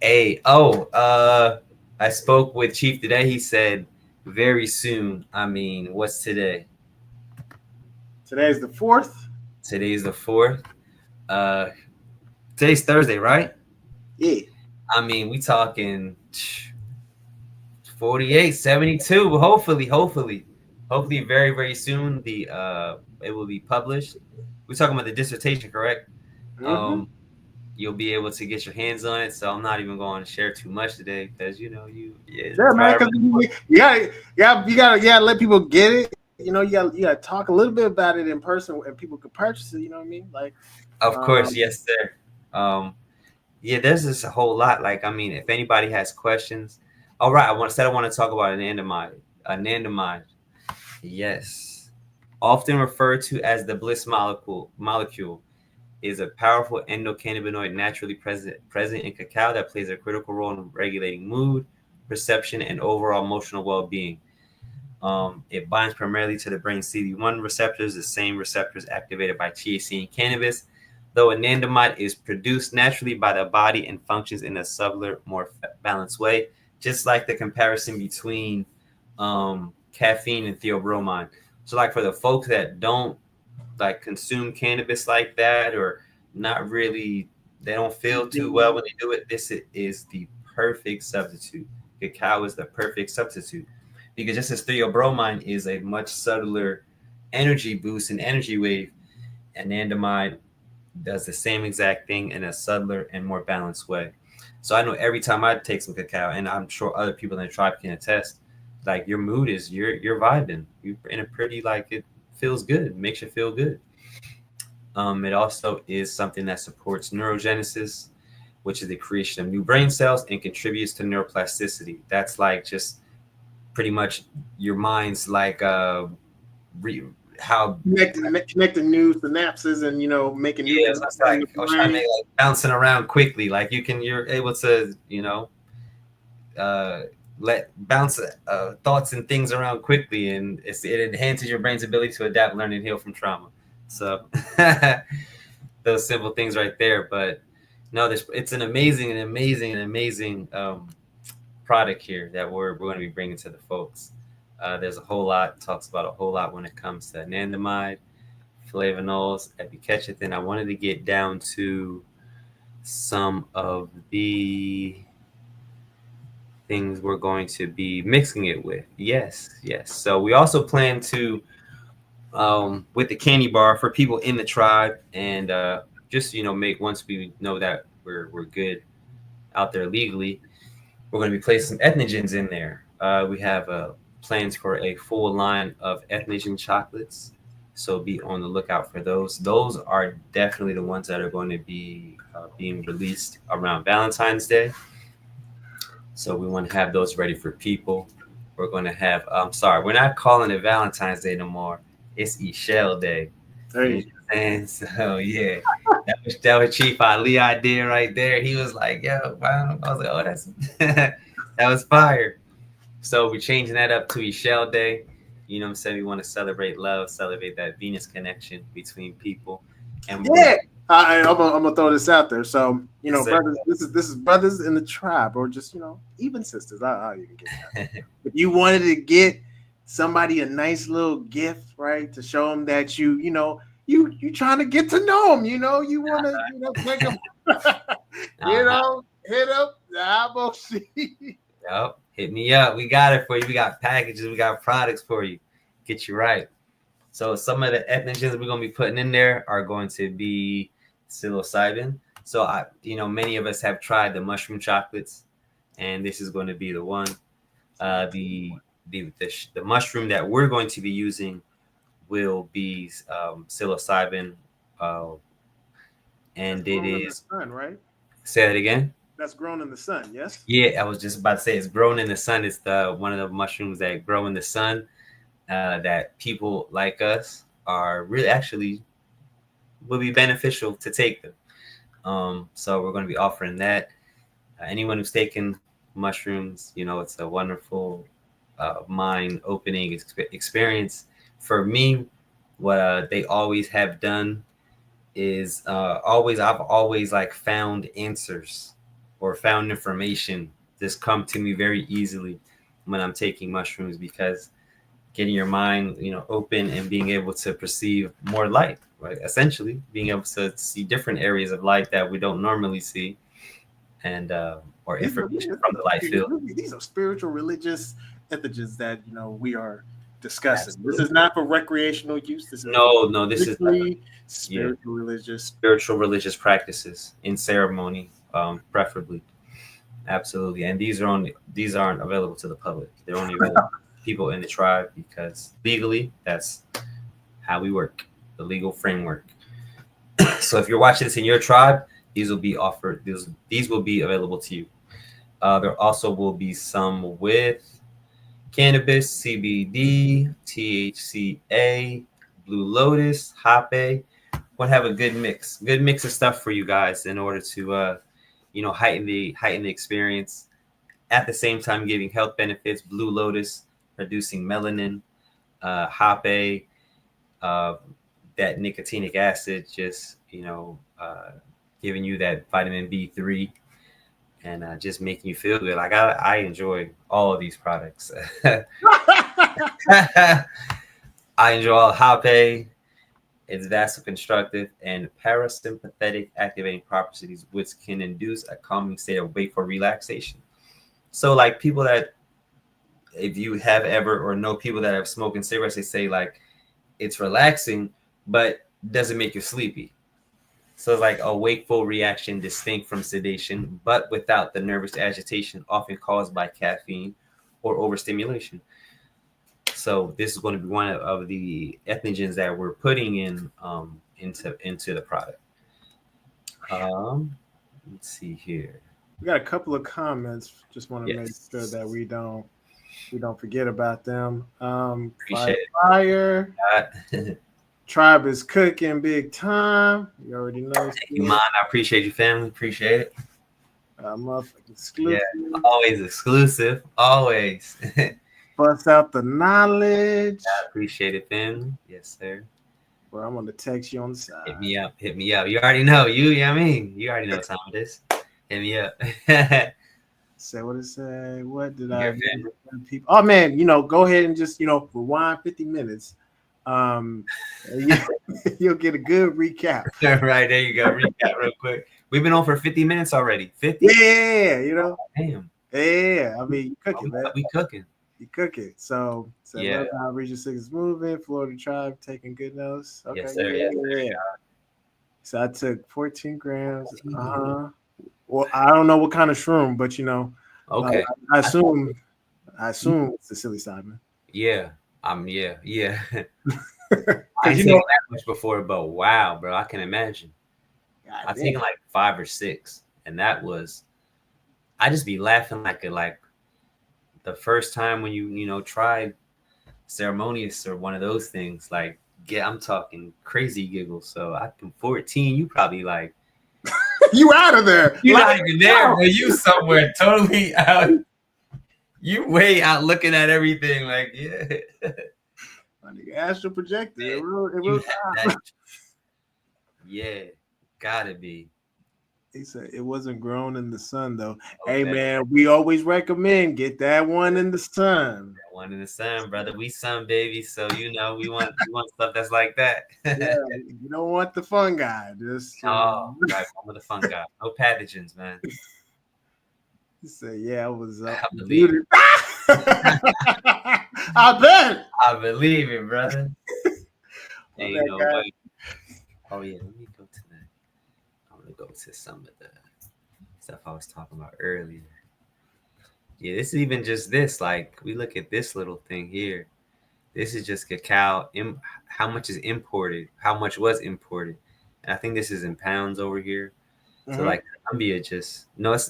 hey, I spoke with Chief today. He said very soon. I mean, what's today? Today's the 4th. Today's the 4th. Uh, today's Thursday, right? Yeah. I mean, we talking 48, 72. But hopefully very soon it will be published. We're talking about the dissertation, correct? Mm-hmm. Um, you'll be able to get your hands on it. So I'm not even going to share too much today because Yeah, man. however. Because you gotta let people get it. You gotta talk a little bit about it in person, and people can purchase it. You know what I mean? Like, Of course, um, yes, sir. Um, yeah, there's just a whole lot. Like, I mean, if anybody has questions, all right. I want to talk about anandamide. Anandamide, yes, often referred to as the bliss molecule, is a powerful endocannabinoid naturally present in cacao that plays a critical role in regulating mood, perception, and overall emotional well-being. It binds primarily to the brain CD1 receptors, the same receptors activated by THC and cannabis, though anandamide is produced naturally by the body and functions in a subtler, more balanced way, just like the comparison between caffeine and theobromine. So, like for the folks that don't like consume cannabis like that, or not really, they don't feel too well when they do it, this is the perfect substitute. Cacao is the perfect substitute because just as theobromine is a much subtler energy boost and energy wave, anandamide does the same exact thing in a subtler and more balanced way. So I know every time I take some cacao, and I'm sure other people in the tribe can attest, like your mood is you're vibing. You're in a pretty like it feels good, makes you feel good. It also is something that supports neurogenesis, which is the creation of new brain cells, and contributes to neuroplasticity. That's like just pretty much your mind's like re- how Connecting new synapses and making new yeah, so it's connections in like the I was trying to brain. make like bouncing around quickly. Like you're able to uh, let bounce thoughts and things around quickly, and it enhances your brain's ability to adapt, learn, and heal from trauma. So those simple things right there. But no, it's an amazing product here that we're going to be bringing to the folks. There's a whole lot, talks about a whole lot when it comes to anandamide, flavonols, epicatechin. I wanted to get down to some of the things we're going to be mixing it with. Yes, yes. So we also plan to with the candy bar for people in the tribe, and just make once we know that we're good out there legally, we're going to be placing some ethnogens in there. We have plans for a full line of ethnogen chocolates, so be on the lookout for those. Those are definitely the ones that are going to be being released around Valentine's Day. So we want to have those ready for people. We're going to have. I'm sorry, we're not calling it Valentine's Day no more. It's Eshell Day. You know Hey, what I'm saying? So yeah, that was Chief Ali idea right there. He was like, "Yo, wow." I was like, "Oh, that's that was fire." So we're changing that up to Eshell Day. You know what I'm saying? We want to celebrate love, celebrate that Venus connection between people, and we're going to yeah. I'm gonna throw this out there. So yes, sir. brothers, this is brothers in the tribe, or just even sisters. I'll even get that. If you wanted to get somebody a nice little gift, right, to show them that you trying to get to know them. You want to take them, Uh-huh. hit up the IBOC. Yep. Hit me up. We got it for you. We got packages. We got products for you. Get you right. So some of the ethnogens we're gonna be putting in there are going to be psilocybin. So many of us have tried the mushroom chocolates, and this is going to be the one. The mushroom that we're going to be using will be psilocybin, uh, That's and it grown in the is. sun, right? Say that again. That's grown in the sun. Yes. Yeah, I was just about to say it's grown in the sun. It's the one of the mushrooms that grow in the sun that people like us are really actually will be beneficial to take them. So we're going to be offering that. Anyone who's taken mushrooms, it's a wonderful mind opening experience. For me, what they always have done is I've always like found answers or found information just come to me very easily when I'm taking mushrooms, because getting your mind open and being able to perceive more light, right? Essentially being able to see different areas of light that we don't normally see, and or These are, information from the light field. these are spiritual, religious ethogens that we are discussing. This is Absolutely. not for recreational use. This is for No, this is strictly yeah, spiritual, religious. spiritual religious practices in ceremony, preferably. Absolutely. And these aren't available to the public. They're only available to people in the tribe, because legally that's how we work, the legal framework. So if you're watching this in your tribe, these will be offered. These will be available to you. There also will be some with cannabis, CBD, THCA, Blue Lotus, Hape. We'll have a good mix of stuff for you guys in order to heighten the experience, at the same time giving health benefits. Blue Lotus reducing melanin, Hape, uh, that nicotinic acid, just giving you that vitamin B3, and just making you feel good. Like I enjoy all of these products. I enjoy all Hape. It's vasoconstructive and parasympathetic activating properties, which can induce a calming state of wakeful relaxation. So, like people that, if you have ever or know people that have smoking cigarettes, they say like it's relaxing, but doesn't make you sleepy. So it's like a wakeful reaction distinct from sedation, but without the nervous agitation often caused by caffeine or overstimulation. So this is going to be one of the ethnogens that we're putting in into the product. Let's see here. We got a couple of comments. Just want to make Yes, sure that we don't forget about them. Fire, appreciate fire. it. Tribe is cooking big time. You already know. Thank you, man. I appreciate you, family. Appreciate it. Motherfucking Yeah, exclusive. always exclusive. Always. Bust out the knowledge. I appreciate it, family. Yes, sir. Bro, I'm gonna text you on the side. Hit me up. Hit me up. You already know. You know what I mean? You already know what time it is. Hit me up. Say what it say. What did Your I family. people? Oh man, go ahead and just rewind 50 minutes. You'll get a good recap. Right, there you go. Recap real quick. We've been on for 50 minutes already. 50? Yeah, Damn. Yeah. I mean, you cooking, man. We cooking. You cooking. So Yeah. love how Region 6 is moving. Florida Tribe taking good notes. Okay. Yes, sir. Yeah. Yes, sir. Yeah. So I took 14 grams. Well, I don't know what kind of shroom, but Okay. I assume it's the silly Simon. Yeah. Yeah. Because I ain't taken that much before, but wow, bro, I can imagine. I've damn. taken like 5 or 6, and that was I just be laughing like the first time when you tried ceremonious or one of those things. Like, I'm talking crazy giggles. So I can 14. You probably like you out of there. you're not even there, but you somewhere totally out. You way out looking at everything. Like, yeah. My nigga astral projector. It You had that. Yeah, gotta be. He said it wasn't grown in the sun though. Okay. Hey man, we always recommend get that one in the sun. That one in the sun, brother. We sun babies, so we want stuff that's like that. Yeah, you don't want the fungi. Just Oh, right, I'm with the fun guy. No pathogens, man. he said, yeah, I was I believe it. I bet. I believe it, brother. And you know what? Oh yeah, let me go to that. I'm gonna go to some of the stuff I was talking about earlier. Yeah, this is even just this. Like, we look at this little thing here. This is just cacao. How much is imported? How much was imported? And I think this is in pounds over here. So like Colombia just this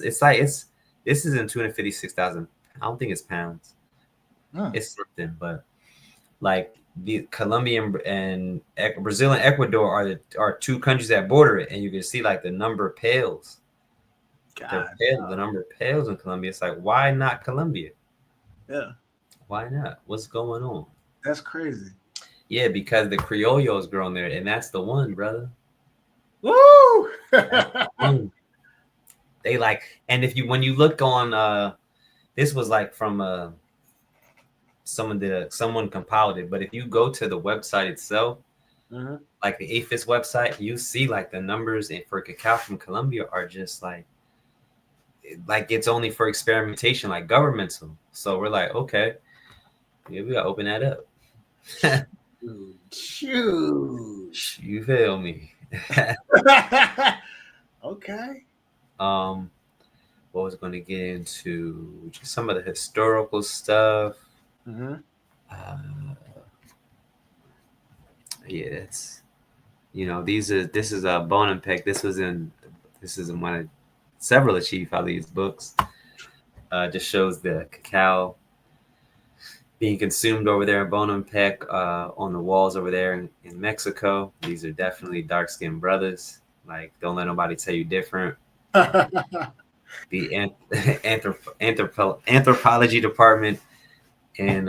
is in 256,000. I don't think it's pounds. It's something, but like the Colombian and Brazil and Ecuador are two countries that border it, and you can see like the number of pails. The number of pails in Colombia. It's like, why not Colombia? Yeah. Why not? What's going on? That's crazy. Yeah, because the Criollo is grown there, and that's the one, brother. Woo! They like, and when you look on this was like from someone compiled it, but if you go to the website itself, like the APHIS website, you see like the numbers for cacao from Colombia are just like it's only for experimentation, like governmental. So we're like, okay, yeah, we gotta open that up. Shoot. You feel me? Okay. What was going to get into just some of the historical stuff. Yeah, that's this is a Bone and Peck. This is in one of several of Chief Ali's books. Just shows the cacao being consumed over there in Bone and Peck on the walls over there in Mexico. These are definitely dark-skinned brothers. Like, don't let nobody tell you different. The anthropology department in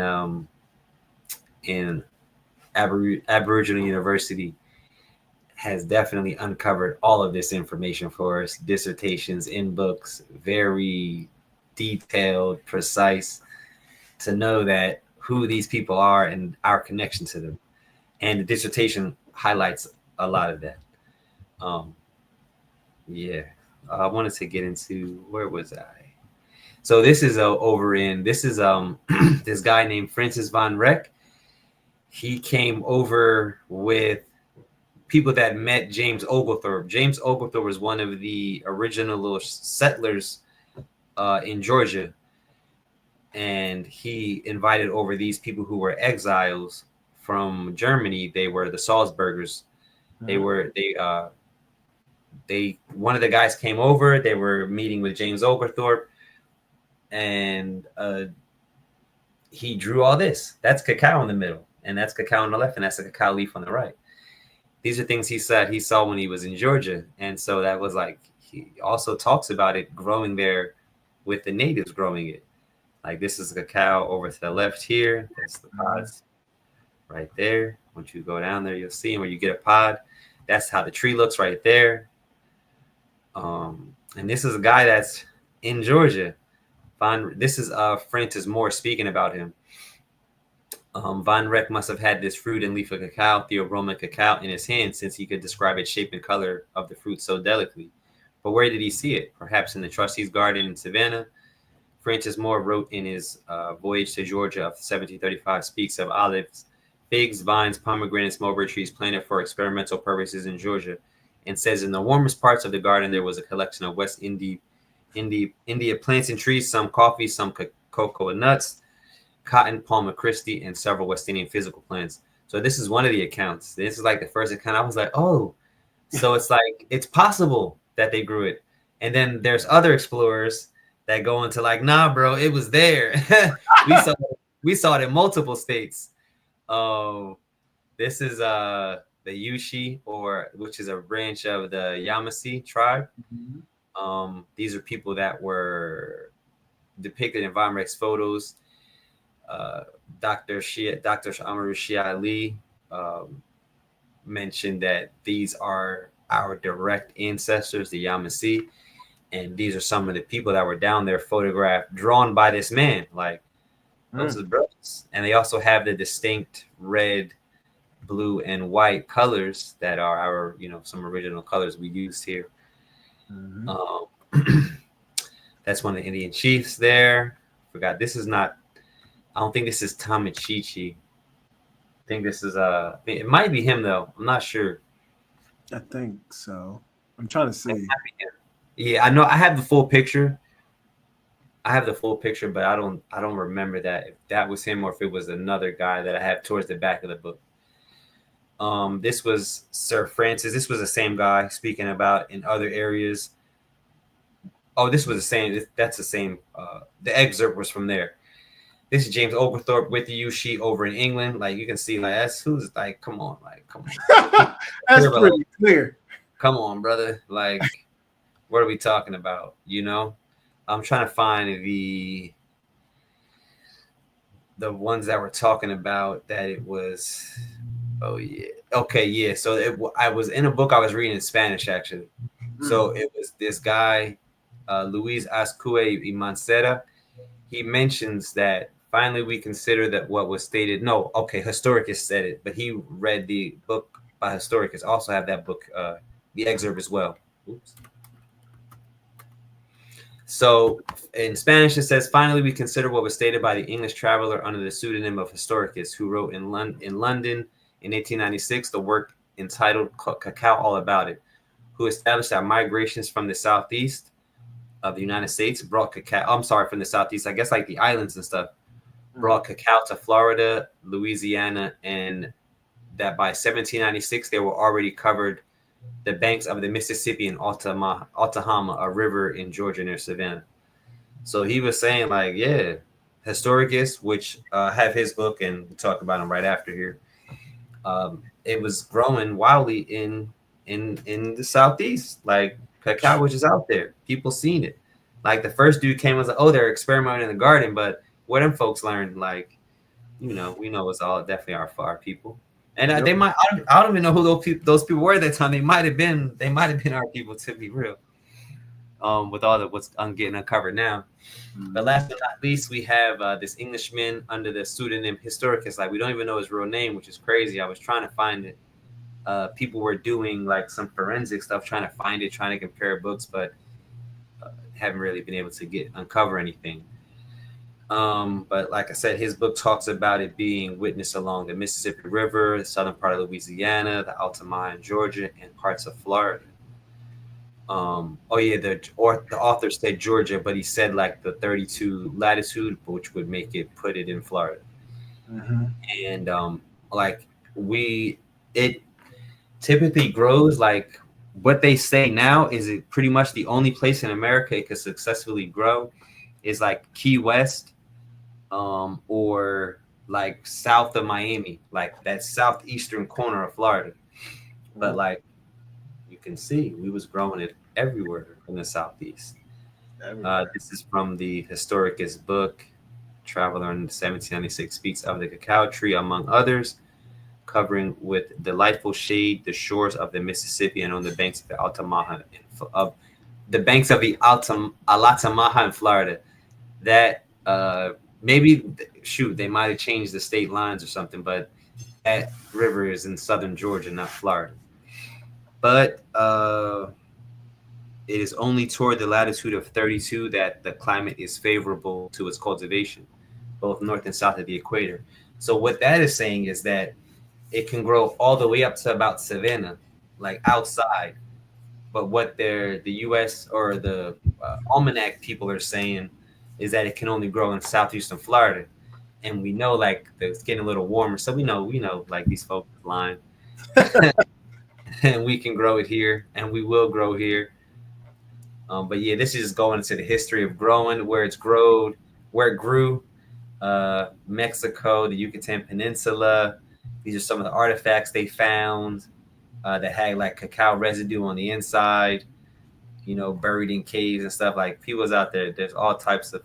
Aboriginal University has definitely uncovered all of this information for us. Dissertations in books, very detailed, precise, to know that who these people are and our connection to them. And the dissertation highlights a lot of that. Yeah. I wanted to get into, where was I? So this is this guy named Francis von Reck. He came over with people that met James Oglethorpe. James Oglethorpe was one of the original little settlers in Georgia. and he invited over these people who were exiles from Germany. They were the Salzburgers. They one of the guys came over. They were meeting with James Oglethorpe, and he drew all this. That's cacao in the middle, and that's cacao on the left, and that's a cacao leaf on the right. These are things he said he saw when he was in Georgia, and so that was like he also talks about it growing there with the natives growing it. Like this is cacao over to the left here. That's the pods right there. Once you go down there, you'll see where you get a pod. That's how the tree looks right there. And this is a guy that's in Georgia. This is Francis Moore speaking about him. Van Rek must have had this fruit and leaf of cacao, Theobroma cacao, in his hand since he could describe its shape and color of the fruit so delicately. But where did he see it? Perhaps in the trustee's garden in Savannah. Francis Moore wrote in his Voyage to Georgia of 1735, speaks of olives, figs, vines, pomegranates, mulberry trees planted for experimental purposes in Georgia, and says in the warmest parts of the garden there was a collection of West India plants and trees, some coffee, some cocoa nuts, cotton, palma Christi, and several West Indian physical plants. So this is one of the accounts. This is like the first account. I was like, oh, so it's like it's possible that they grew it. And then there's other explorers that go into like, nah, bro, it was there. we saw it in multiple states. This is the Yushi, which is a branch of the Yamasee tribe. Mm-hmm. These are people that were depicted in Von Rek's photos. Dr. Amaru Shia Ali mentioned that these are our direct ancestors, the Yamasee, and these are some of the people that were down there photographed, drawn by this man. Like those are the brothers, and they also have the distinct red, blue, and white colors that are our, some original colors we used here. Mm-hmm. That's one of the Indian chiefs there. Forgot this is not. I don't think this is Tamachichi. I think this is it might be him though. I'm not sure. I think so. I'm trying to see. Yeah, I know. I have the full picture. But I don't remember that if that was him or if it was another guy that I have towards the back of the book. This was Sir Francis. This was the same guy speaking about in other areas. Oh, this was the same. That's the same. The excerpt was from there. This is James Oglethorpe with the Yushi over in England. Like you can see, like that's who's like, come on. That's pretty clear. Come on, brother. Like, what are we talking about? I'm trying to find the ones that we're talking about that it was. Oh yeah. Okay, yeah. So I was in a book I was reading in Spanish actually. Mm-hmm. So it was this guy, Luis Azcue y Mancera. He mentions that finally we consider that what was stated. No, okay, Historicus said it, but he read the book by Historicus. Also have that book, the excerpt as well. Oops. So in Spanish, it says, finally, we consider what was stated by the English traveler under the pseudonym of Historicus, who wrote in London in 1896 the work entitled Cacao All About It, who established that migrations from the southeast of the United States brought cacao. I'm sorry, from the southeast, I guess like the islands and stuff, brought cacao to Florida, Louisiana, and that by 1796 they were already covered the banks of the Mississippi and Altahama, a river in Georgia near Savannah. So he was saying like, yeah, Historicus, which have his book, and we'll talk about him right after here. It was growing wildly in the southeast, like cacao was just out there. People seen it. Like the first dude came and was like, oh, they're experimenting in the garden, but what them folks learned, like, we know it's all definitely our people. And they might. I don't even know who those people were at that time. They might have been our people, to be real. With all of what's getting uncovered now. But last but not least, we have this Englishman under the pseudonym Historicus. Like we don't even know his real name, which is crazy. I was trying to find it. People were doing like some forensic stuff, trying to find it, trying to compare books, but haven't really been able to uncover anything. But like I said, his book talks about it being witnessed along the Mississippi River, the southern part of Louisiana, the Altamont in Georgia, and parts of Florida. Oh yeah, the author said Georgia, but he said like the 32 latitude, which would make it put it in Florida. Mm-hmm. And like we it typically grows like what they say now is it pretty much the only place in America it could successfully grow is like Key West, or like south of Miami, like that southeastern corner of Florida. But like you can see, we was growing it everywhere in the southeast. Everywhere. This is from the Historicus book. Traveler in 1796 speaks of the cacao tree, among others, covering with delightful shade the shores of the Mississippi and on the banks of the Altamaha of the banks of the Altamaha in Florida. That maybe shoot, they might have changed the state lines or something, but that river is in southern Georgia, not Florida. But it is only toward the latitude of 32 that the climate is favorable to its cultivation, both north and south of the equator. So what that is saying is that it can grow all the way up to about Savannah, like outside. But what the U.S. or the almanac people are saying is that it can only grow in southeastern Florida, and we know like it's getting a little warmer, so we know like these folks are lying, and we can grow it here, and we will grow here. But yeah, this is just going into the history of growing, where it's growed, where it grew, Mexico, the Yucatan Peninsula. These are some of the artifacts they found that had like cacao residue on the inside, buried in caves and stuff. Like people's out there, there's all types of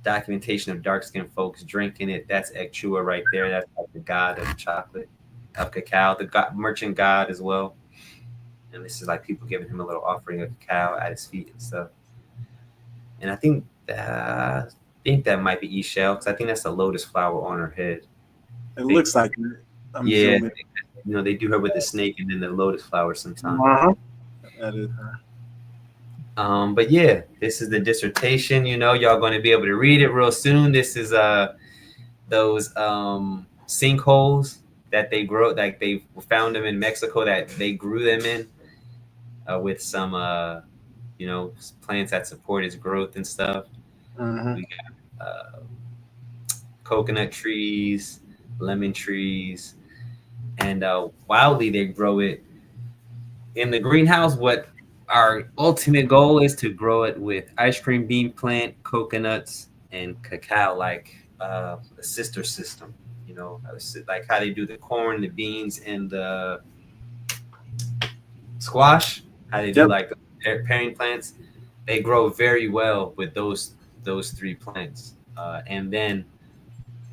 documentation of dark skinned folks drinking it. That's Ekchua right there. That's like the god of chocolate, of cacao, the merchant god as well. And this is like people giving him a little offering of cacao at his feet and stuff. And I think that might be Eshell, because I think that's a lotus flower on her head. It looks like it. I'm Yeah, zooming. they do her with the snake and then the lotus flower sometimes. Uh-huh. That is her. But yeah, this is the dissertation. Y'all going to be able to read it real soon. This is those sinkholes that they grow, like they found them in Mexico, that they grew them in with some plants that support its growth and stuff. Mm-hmm. We got coconut trees, lemon trees, and wildly they grow it in the greenhouse. What our ultimate goal is to grow it with ice cream bean plant, coconuts, and cacao, like a sister system. Like how they do the corn, the beans, and the squash. How they do Yep. like the pairing plants. They grow very well with those three plants, and then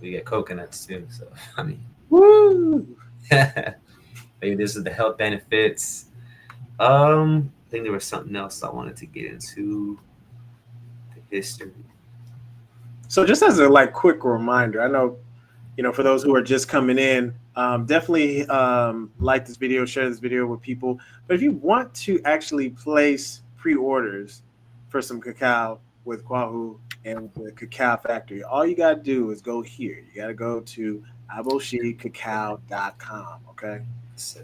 we get coconuts too. So I mean, Woo! maybe this is the health benefits. I think there was something else I wanted to get into the history. So just as a quick reminder, I know, for those who are just coming in, definitely like this video, share this video with people. But if you want to actually place pre-orders for some cacao with Kwahu and the Cacao Factory, all you got to do is go here. You got to go to aboshicacao.com, okay?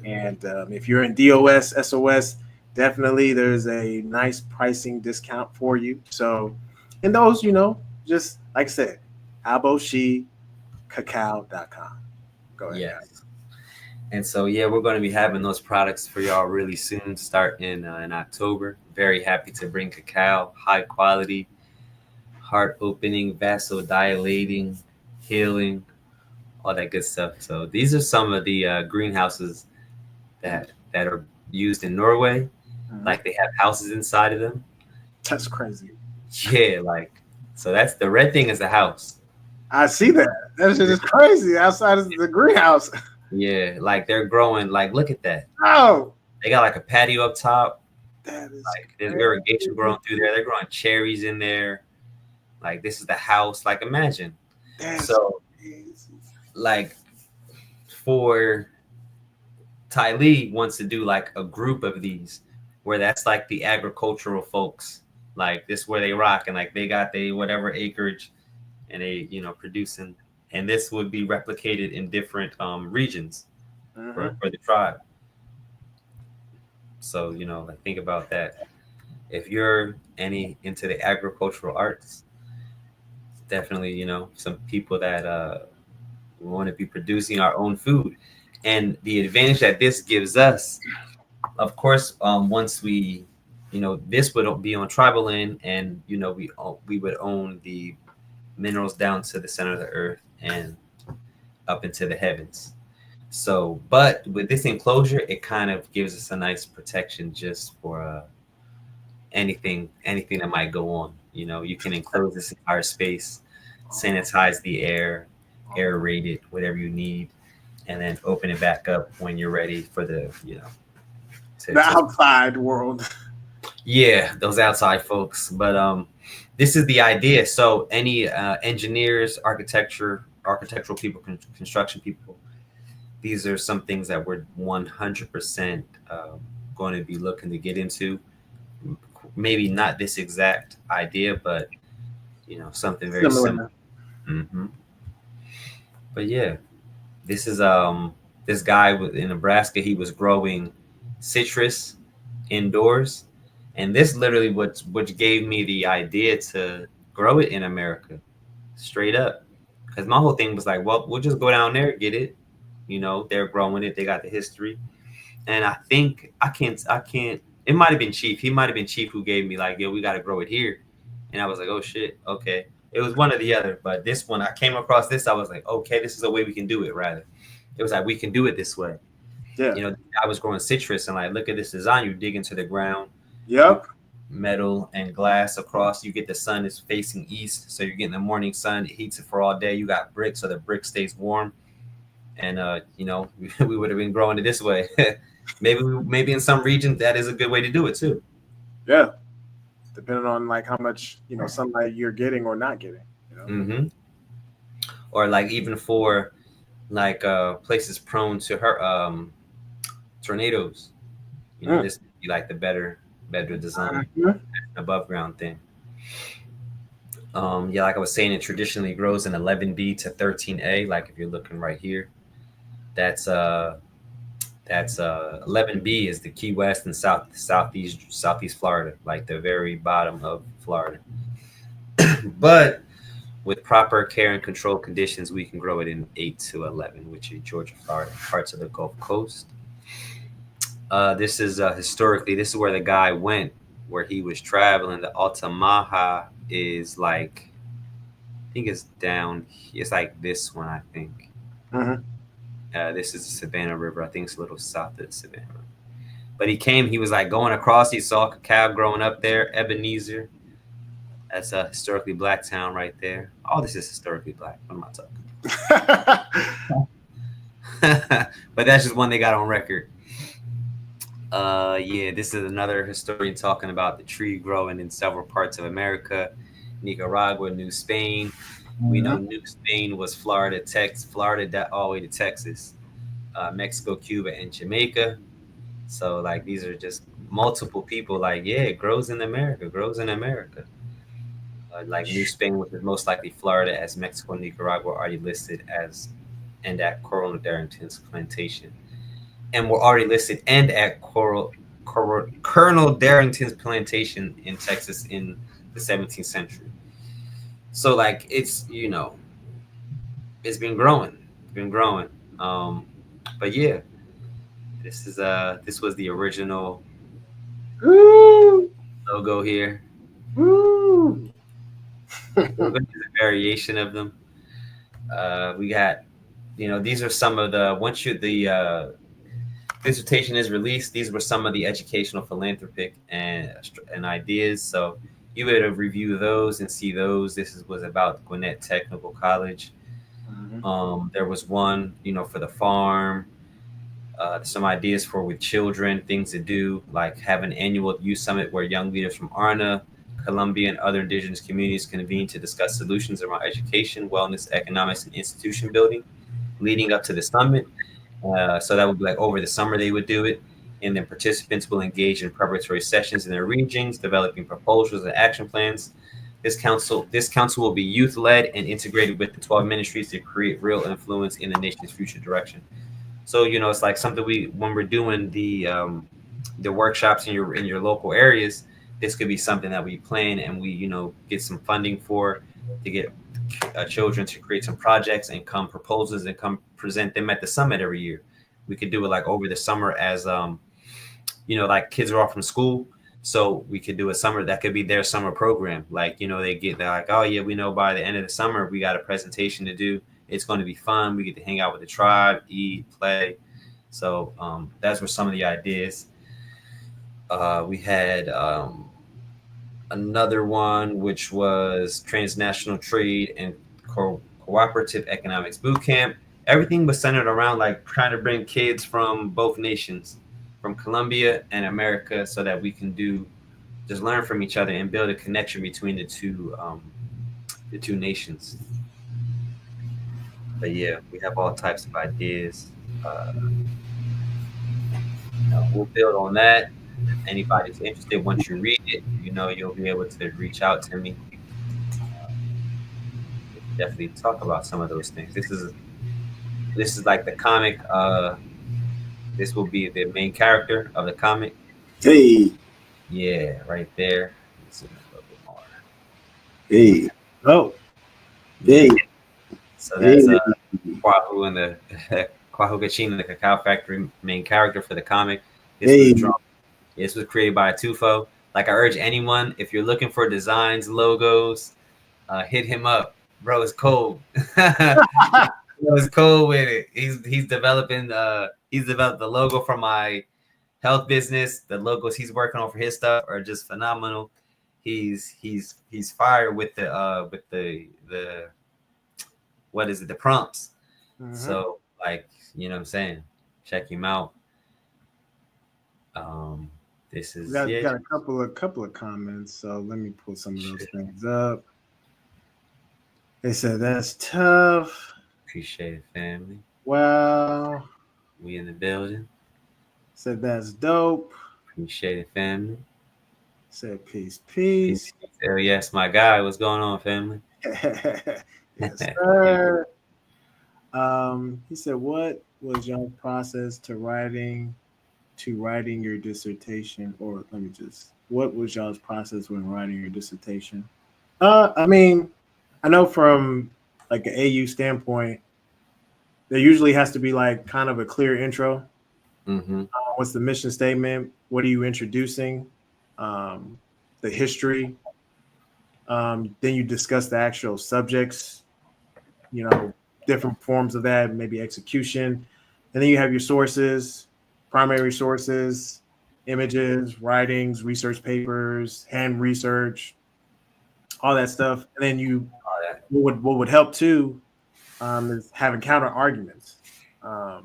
And if you're in DOS, SOS, definitely there's a nice pricing discount for you. So, and those, just like I said, aboshicacao.com. Go ahead. Yeah. And so, yeah, we're going to be having those products for y'all really soon, starting in October. Very happy to bring cacao, high quality, heart opening, vasodilating, healing, all that good stuff. So these are some of the greenhouses that are used in Norway. Mhm. Like they have houses inside of them. That's crazy. Yeah, so that's the red thing is the house. I see that. That shit is crazy outside of the greenhouse. Yeah, like they're growing. Like look at that. Oh, They got like a patio up top. that is Like there's irrigation growing through there. They're growing cherries in there. Like this is the house. Like imagine. So crazy. like for Ty Lee wants to do like a group of these where that's like the agricultural folks. Like this where they rock and like they got whatever acreage and they producing, and this would be replicated in different regions for the tribe. So like think about that. if you're any into the agricultural arts, definitely, some people that want to be producing our own food. And the advantage that this gives us, of course, once we, this would be on tribal land, and we would own the minerals down to the center of the earth and up into the heavens. So, but with this enclosure, it kind of gives us a nice protection just for anything that might go on. You can enclose this entire space, sanitize the air, aerate it, whatever you need, and then open it back up when you're ready for the The to outside world. yeah, those outside folks. But this is the idea. So any engineers, architectural people, construction people, these are some things that we're 100% going to be looking to get into. Maybe not this exact idea, but something very similar. Similar. Hmm. But yeah, this is this guy in Nebraska. He was growing citrus indoors, and this literally what gave me the idea to grow it in America, straight up. Because my whole thing was like, well, we'll just go down there, get it. They're growing it. They got the history. And I think I can't. It might have been Chief. He might have been Chief who gave me like, yo, we got to grow it here. And I was like, oh shit, okay. It was one or the other, but this one I came across this. I was like, okay, this is a way we can do it. Rather, it was like we can do it this way. Yeah. I was growing citrus, and like, look at this design. You dig into the ground, Yep. metal and glass across. You get the sun is facing east, so you're getting the morning sun. It heats it for all day. You got brick, so the brick stays warm. And we would have been growing it this way. maybe in some regions that is a good way to do it too. Yeah. Depending on like how much sunlight you're getting or not getting. Hmm. Or like even for like places prone to her tornadoes. Mm. This would be like the better design Mhm. above ground thing. Yeah, like I was saying, it traditionally grows in 11B to 13A. Like if you're looking right here, that's 11B is the Key West and southeast Florida, like the very bottom of Florida. But with proper care and control conditions, we can grow it in 8 to 11, which is Georgia, Florida, parts of the Gulf Coast. This is historically, this is where the guy went, where he was traveling. The Altamaha is like, I think it's down. It's like this one, I think. Mhm. This is the Savannah River. I think it's a little south of the Savannah. But he came. He was like going across. He saw cacao growing up there. Ebenezer. That's a historically black town right there. All this is historically black. What am I talking? But that's just one they got on record. Yeah, this is another historian talking about the tree growing in several parts of America, Nicaragua, New Spain. We know Mhm. New Spain was Florida that all the way to Texas, Mexico, Cuba, and Jamaica. So like these are just multiple people. Like yeah, it grows in America, grows in America. Like New Spain, which is most likely Florida, as Mexico and Nicaragua are already listed as and at Coral Darrington's plantation, and were already listed and at Colonel Darrington's plantation in Texas in the 17th century. So like it's been growing, Um, but yeah, this was the original Woo! logo here. Woo! There's a variation of them. We got, these are some of the once you the dissertation is released. These were some of the educational, philanthropic, and ideas. So you better review those and see those. Was about Gwinnett Technical College. Mhm. There was one, for the farm. Some ideas for with children, things to do, like have an annual youth summit where young leaders from Arna, Columbia, and other indigenous communities convene to discuss solutions around education, wellness, economics, and institution building leading up to the summit. So that would be like over the summer they would do it. And then participants will engage in preparatory sessions in their regions, developing proposals and action plans. This council will be youth led and integrated with the 12 ministries to create real influence in the nation's future direction. So it's like something we when we're doing the workshops in your local areas, this could be something that we plan and we, get some funding for, to get children to create some projects and come proposals and come present them at the summit every year. We could do it like over the summer as like kids are off from school. So we could do a summer that could be their summer program. Like, they're like, oh yeah, we know by the end of the summer we got a presentation to do. It's going to be fun. We get to hang out with the tribe, eat, play. So that's where some of the ideas. We had another one, which was transnational trade and cooperative economics boot camp. Everything was centered around like trying to bring kids from both nations, from Colombia and America, so that we can just learn from each other and build a connection between the two nations. But yeah, we have all types of ideas. We'll build on that. If anybody's interested, once you read it, you'll be able to reach out to me. Definitely talk about some of those things. This is like the comic. This will be the main character of the comic. Hey. Yeah, right there. Let's see a little bit more. Hey. Oh. Hey. So that's Kwahu and the Kwahu Kachin and the Cacao Factory main character for the comic. This was created by Tufo. Like, I urge anyone, if you're looking for designs, logos, hit him up. Bro, it's cold. It's cold with it. He's developing he's developed the logo for my health business. The logos he's working on for his stuff are just phenomenal. He's fired with the what is it, the prompts. Mm-hmm. So, like, you know what I'm saying? Check him out. This is got a couple of comments, so let me pull some of those things up. They said that's tough. Appreciate it, family. Wow. We in the building. Said that's dope. Appreciate it, family. Said peace. Oh yes, my guy. What's going on, family? Yes, sir. He said, what was your process to writing your dissertation? Or what was y'all's process when writing your dissertation? I mean, I know from like an AU standpoint, there usually has to be like kind of a clear intro. Mm-hmm. What's the mission statement? What are you introducing? The history. Then you discuss the actual subjects, different forms of that, maybe execution. And then you have your sources, primary sources, images, writings, research papers, hand research, all that stuff. And then what would help too is having counter arguments to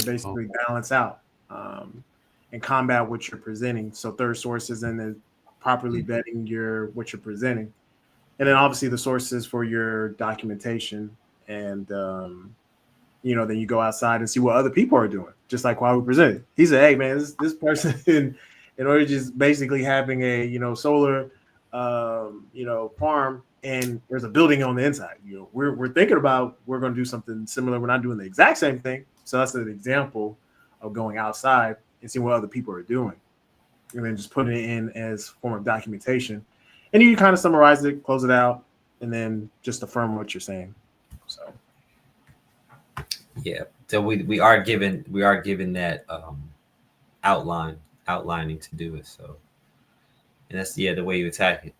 basically balance out and combat what you're presenting. So third sources, and then properly vetting what you're presenting. And then obviously the sources for your documentation. And, then you go outside and see what other people are doing, just like while we presented. He said, hey, man, this person, in order to just basically having a, solar, farm, and there's a building on the inside. We're thinking about, we're going to do something similar. We're not doing the exact same thing. So that's an example of going outside and seeing what other people are doing, and then just putting it in as a form of documentation. And you kind of summarize it, close it out, and then just affirm what you're saying. So, yeah. So we are given that outlining to do it. So, and that's the way you attack it.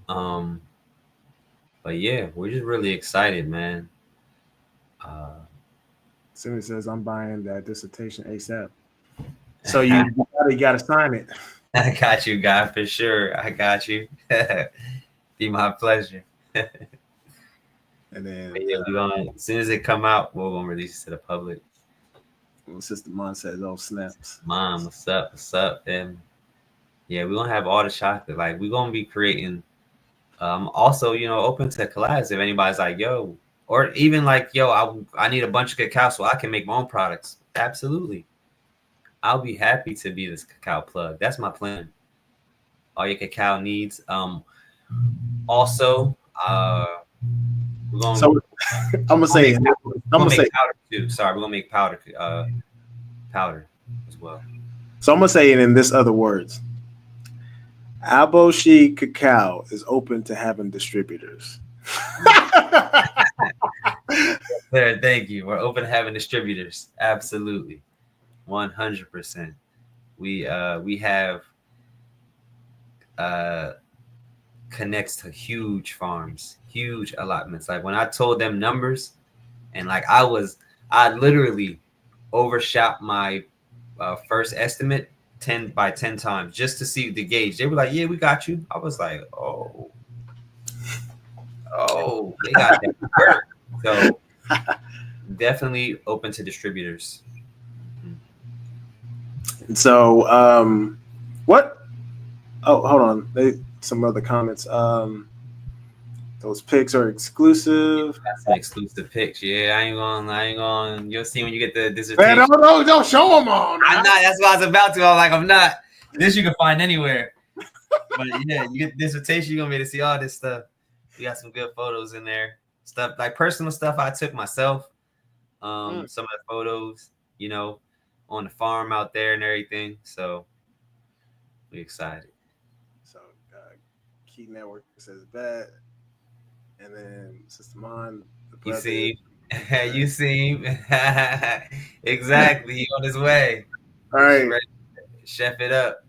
But yeah, we're just really excited, man. Cindy says, I'm buying that dissertation ASAP. So you got to sign it. I got you, guy, for sure. I got you. Be my pleasure. And then as soon as it come out, we're gonna release it to the public. Sister Mom says, "Oh snaps, Mom, what's up? What's up?" And yeah, we're gonna have all the chocolate. Like, we're gonna be creating. Also, open to collabs if anybody's like, yo, or even like, yo, I need a bunch of cacao so I can make my own products. Absolutely, I'll be happy to be this cacao plug. That's my plan. All your cacao needs. Also, we're gonna. So I'm gonna say powder too. Sorry, we're gonna make powder as well. So I'm gonna say it in this other words. Aboshi Cacao is open to having distributors. There, thank you. We're open to having distributors. Absolutely, 100%. We have uh connects to huge farms, huge allotments. Like when I told them numbers, and like I literally overshot my first estimate 10 times just to see the gauge. They were like, "Yeah, we got you." I was like, "Oh, they got that work." So definitely open to distributors. So, what? Oh, hold on. Some other comments. Those picks are exclusive. Got some exclusive pics. Yeah, I ain't gonna. You'll see when you get the Man, dissertation. don't show them all. Now. I'm not. That's what I was about to. I'm like, I'm not. This you can find anywhere. But yeah, you get the dissertation. You're gonna be able to see all this stuff. We got some good photos in there. Stuff like personal stuff I took myself. Some of the photos, on the farm out there and everything. So we excited. So, Key Network says bet, and then Sister Mon, the You brother. see, you see, exactly. He on his way. All right. Ready to chef it up.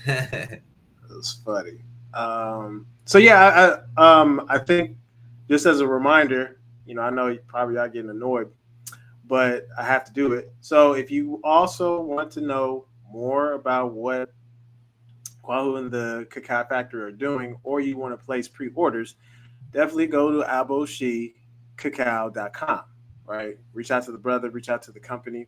It was funny. So yeah, I think just as a reminder, I know you probably are getting annoyed, but I have to do it. So if you also want to know more about what Kwahu and the Cacao Factory are doing, or you want to place pre-orders, definitely go to aboshicacao.com. Right, reach out to the brother, reach out to the company.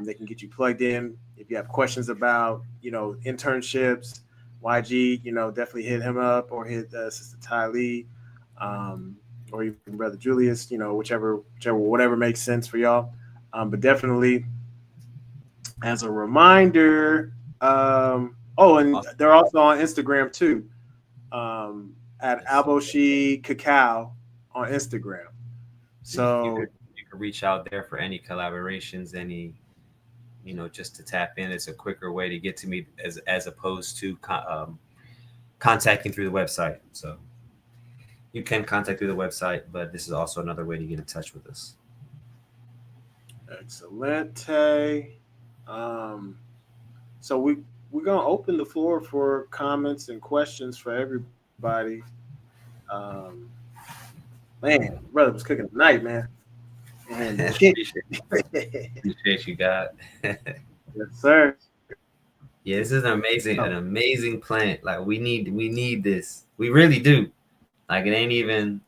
They can get you plugged in. If you have questions about, internships, YG, definitely hit him up or hit Sister Ty Lee, or even Brother Julius, whichever, whatever makes sense for y'all. But definitely, as a reminder, and they're also on Instagram too, at Aboshi Cacao on Instagram. So you can reach out there for any collaborations, any just to tap in. It's a quicker way to get to me as opposed to contacting through the website. So you can contact through the website, but this is also another way to get in touch with us. Excellent. So we're gonna open the floor for comments and questions for everybody. Man, brother was cooking tonight, man. And appreciate you, God. Yes, sir. Yeah, this is an amazing plant. Like we need this. We really do. Like it ain't even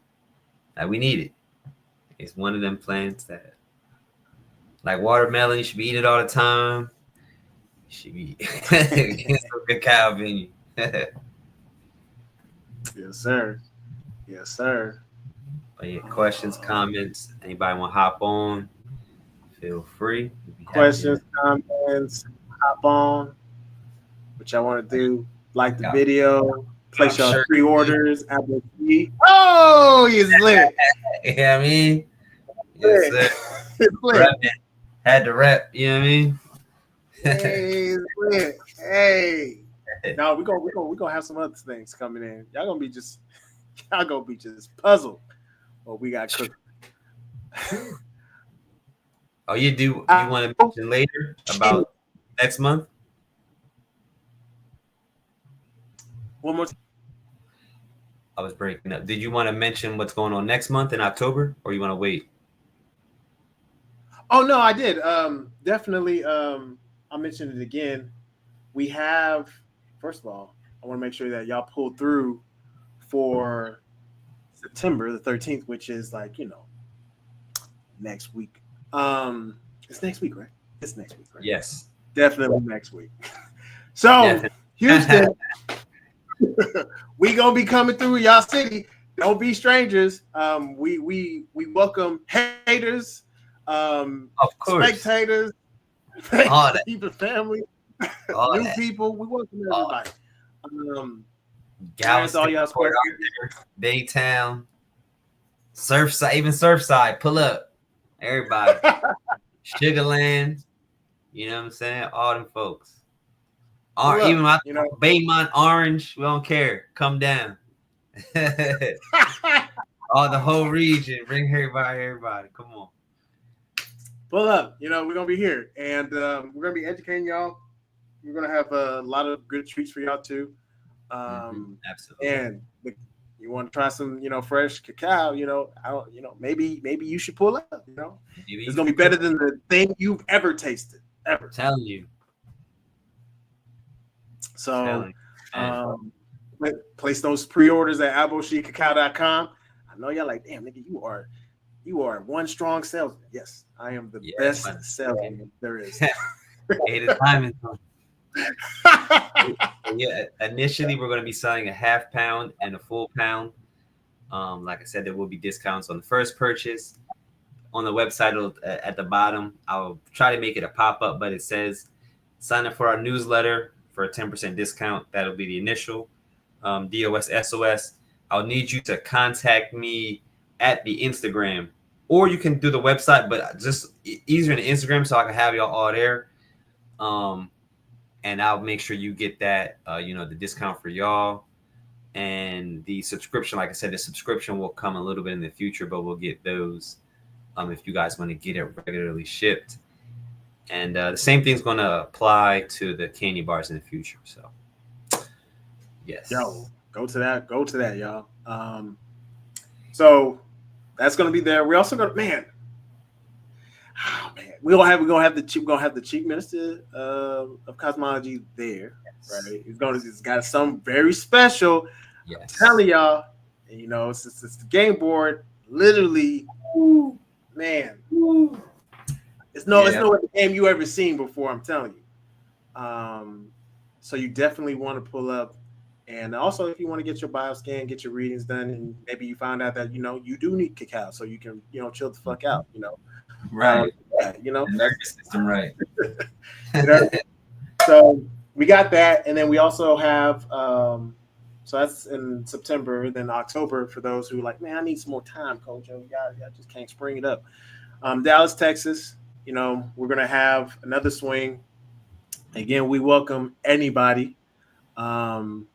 like we need it. It's one of them plants that, like watermelon, you should be eating it all the time. You should be getting some cacao in you. Yes, sir. Yes, sir. But yeah, questions, comments, anybody want to hop on? Feel free. Questions, comments, hop on. What y'all want to do? Like the video, place y'all pre-orders. Oh, he's lit. Yeah, I mean, yes, sir. Had to rep. You know what I mean? Hey, he's lit. Hey. No, we gonna have some other things coming in. Y'all gonna be just puzzled what we got cooking. Oh, you do? You want to mention later about next month? One more. I was breaking up. Did you want to mention what's going on next month in October, or you want to wait? Oh no, I did. Definitely. I'll mention it again. We have. First of all, I want to make sure that y'all pull through for September the 13th, which is next week. It's next week, right? It's next week, right? Yes. Definitely next week. So, Houston, we gonna be coming through y'all city. Don't be strangers. We welcome haters, of course, spectators, even family, new people. We welcome everybody. Galveston, all y'all Baytown, Surfside, even Surfside, pull up. Everybody. Sugarland, you know what I'm saying? All them folks. Or even my you know. Baymont Orange, we don't care. Come down. All the whole region. Bring everybody. Come on. Pull up. You know, we're gonna be here, and we're gonna be educating y'all. We're gonna have a lot of good treats for y'all too. Absolutely. And you want to try some, you know, fresh cacao, you know, maybe you should pull up, you know. It's gonna be better than the thing you've ever tasted, ever. I'm telling you. So place those pre-orders at aboshicacao.com. I know y'all like, damn nigga, you are one strong salesman. Yes, I am the best salesman there is. Yeah, initially we're going to be selling a half pound and a full pound. Like I said, there will be discounts on the first purchase. On the website at the bottom, I'll try to make it a pop-up, but it says sign up for our newsletter for a 10% discount. That'll be the initial DOS SOS. I'll need you to contact me at the Instagram, or you can do the website, but just easier in the Instagram so I can have y'all all there. And I'll make sure you get that, the discount for y'all. And the subscription, like I said, the subscription will come a little bit in the future, but we'll get those if you guys want to get it regularly shipped. And the same thing's going to apply to the candy bars in the future. So, yes. Yo, go to that, y'all. So that's going to be there. We're also going to, man, we're gonna have the chief minister of cosmology there, right? It's got something very special. Yes. I'm telling y'all, you know, it's the game board. Literally, man, it's no other game you ever seen before. I'm telling you. So you definitely want to pull up, and also if you want to get your bioscan, get your readings done, and maybe you find out that you do need cacao, so you can chill the fuck out, Right. Nervous system, right. So we got that, and then we also have so that's in September. Then October, for those who like, man, I need some more time, Coach. Y'all just can't spring it up. Dallas, Texas, we're gonna have another swing. Again, we welcome anybody, and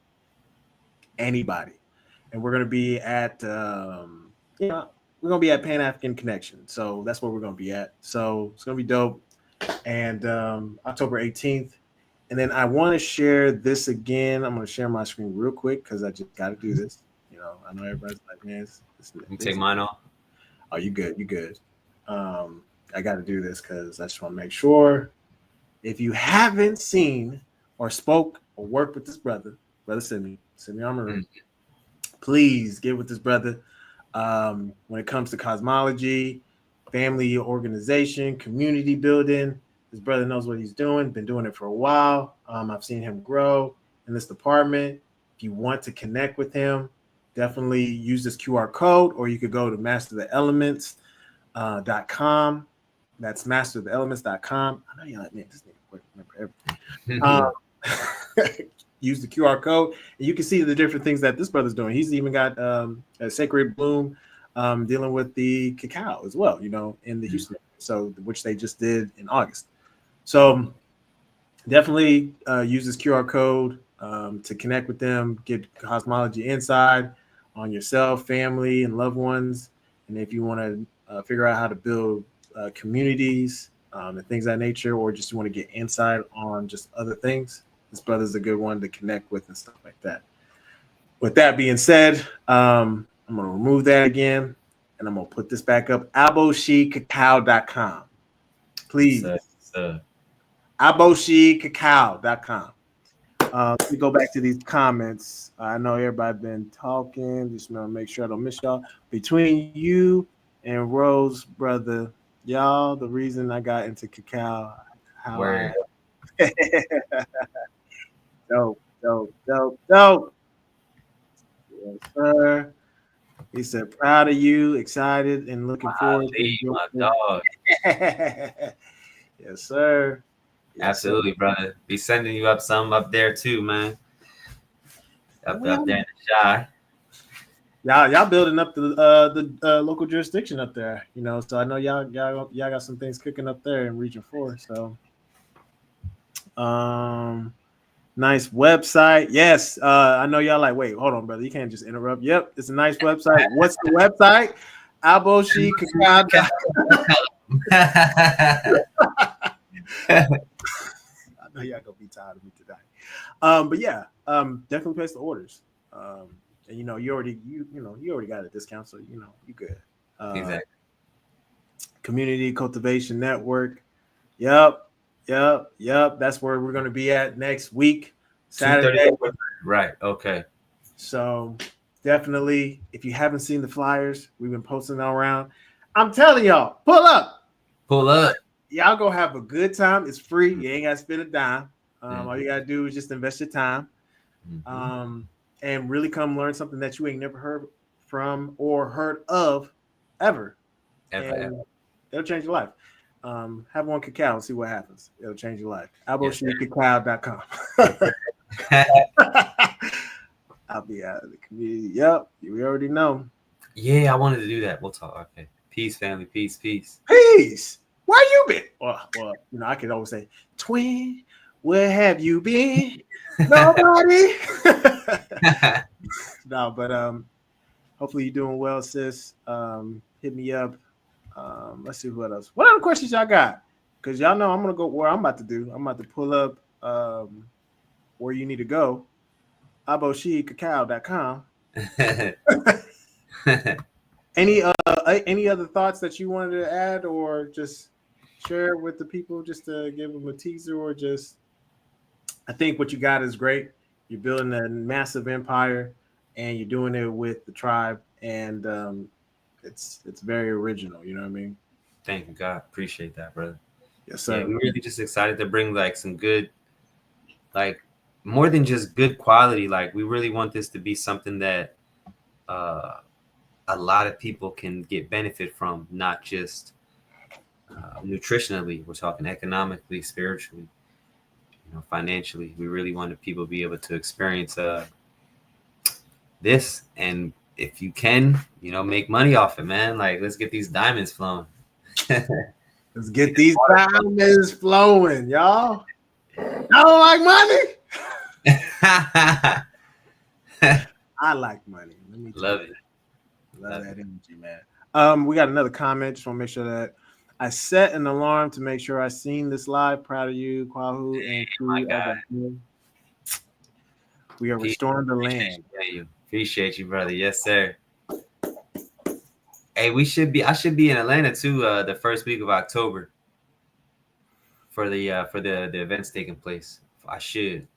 we're gonna be at we're going to be at Pan African Connection. So that's where we're going to be at. So it's going to be dope. And October 18th. And then I want to share this again. I'm going to share my screen real quick because I just got to do this. I know everybody's like, man, you take mine off. Oh, you good. You good. I got to do this because I just want to make sure if you haven't seen or spoke or worked with this brother Simi Armory, please get with this brother. When it comes to cosmology, family organization, community building, his brother knows what he's doing, been doing it for a while. I've seen him grow in this department. If you want to connect with him, definitely use this QR code, or you could go to mastertheelements.com. That's mastertheelements.com. I know you're like, man, this nigga remember everything. Use the QR code, and you can see the different things that this brother's doing. He's even got a Sacred Bloom dealing with the cacao as well, in the Houston area, so which they just did in August. So definitely use this QR code to connect with them, get cosmology inside on yourself, family, and loved ones. And if you want to figure out how to build communities and things of that nature, or just want to get insight on just other things, this brother's a good one to connect with and stuff like that. With that being said, I'm going to remove that again, and I'm going to put this back up, aboshicacao.com. Please. aboshicacao.com. Let me go back to these comments. I know everybody been talking. Just want to make sure I don't miss y'all. Between you and Rose, brother, y'all, the reason I got into cacao, Dope. Yes, sir. He said, proud of you, excited, and looking forward to my dog. Yes, sir. Yes, absolutely, brother. Be sending you up there too, man. Up there in the shy. Y'all building up the local jurisdiction up there, So I know y'all got some things cooking up there in Region 4. So, Nice website. Yes. I know y'all like, wait, hold on, brother. You can't just interrupt. Yep, it's a nice website. What's the website? Aboshi Cacao. I know y'all gonna be tired of me today. But yeah, definitely place the orders. And you know, you already got a discount, so you know you good. Exactly. Community Cultivation Network. Yep. That's where we're gonna be at next week, Saturday. Right. Okay. So definitely, if you haven't seen the flyers, we've been posting them around. I'm telling y'all, pull up. Pull up. Y'all go have a good time. It's free. You ain't got to spend a dime. All you got to do is just invest your time and really come learn something that you ain't never heard from or heard of ever. Ever. It'll change your life. Have one cacao and see what happens. It'll change your life. AboSheeCacao.com. I'll be out of the community. Yep, we already know. Yeah, I wanted to do that. We'll talk. Okay. Peace, family. Peace. Peace. Where you been? Well, you know, I can always say, twin, where have you been? Nobody. No, but hopefully you're doing well, sis. Hit me up. Let's see what else. What other questions y'all got? Because y'all know I'm gonna go where I'm about to do. I'm about to pull up where you need to go. AboSheeCacao.com. Any other thoughts that you wanted to add or just share with the people, just to give them a teaser, or just I think what you got is great. You're building a massive empire and you're doing it with the tribe, and it's very original, you know what I mean? Thank you, God. Appreciate that, brother. Yes, sir. Yeah, we're really just excited to bring like some good, like more than just good quality. Like we really want this to be something that a lot of people can get benefit from, not just nutritionally. We're talking economically, spiritually, you know, financially. We really wanted people to be able to experience this, and if you can, you know, make money off it, man. Like let's get these diamonds flowing. Let's get these diamonds flowing, y'all. I don't like money. I like money. Let me love it. Love that energy, man. We got another comment. Just want to make sure that I set an alarm to make sure I seen this live. Proud of you, Kwahu, and my God. We are restoring the land. Appreciate you, brother. Yes, sir. Hey, I should be in Atlanta too, the first week of October for the events taking place. I should.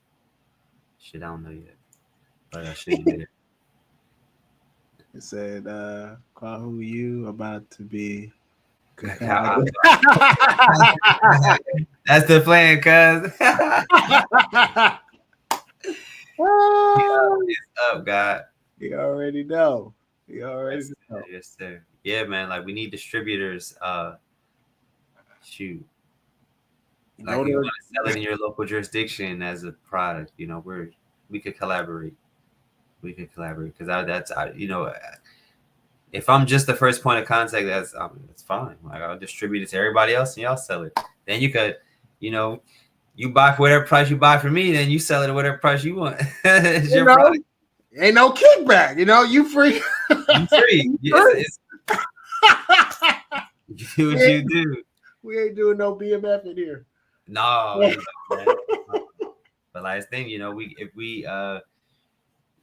I don't know yet, but I should be there. It said, Kwahu, you about to be Cacao. That's the plan, cuz. It's up, God. You already know. You already know. Yes, sir. Yeah, man. Like we need distributors. Shoot. Like you want to sell it in your local jurisdiction as a product, you know, we could collaborate. Because that's you know, if I'm just the first point of contact, that's fine. Like I'll distribute it to everybody else and y'all sell it. Then you could, you know, you buy for whatever price you buy for me, then you sell it at whatever price you want. It's your product. Ain't no kickback, you know, you free. You free. Yes, you do what you do. We ain't doing no BMF in here. No. But last thing, you know, if we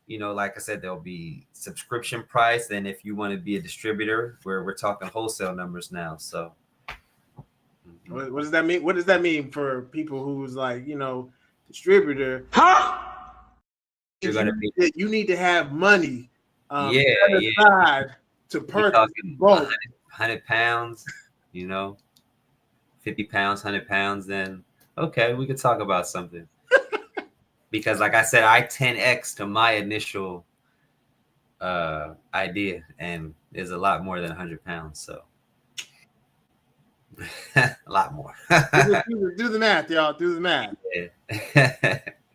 you know, like I said, there'll be subscription price. Then if you want to be a distributor, we're talking wholesale numbers now. So what does that mean? What does that mean for people who's like, you know, distributor? Huh? You need to have money aside to purchase bulk. 100 pounds, you know, 50 pounds, 100 pounds, then okay, we could talk about something. Because like I said, I 10x to my initial idea, and there's a lot more than 100 pounds, so a lot more. do the math, y'all. Do the math. Yeah.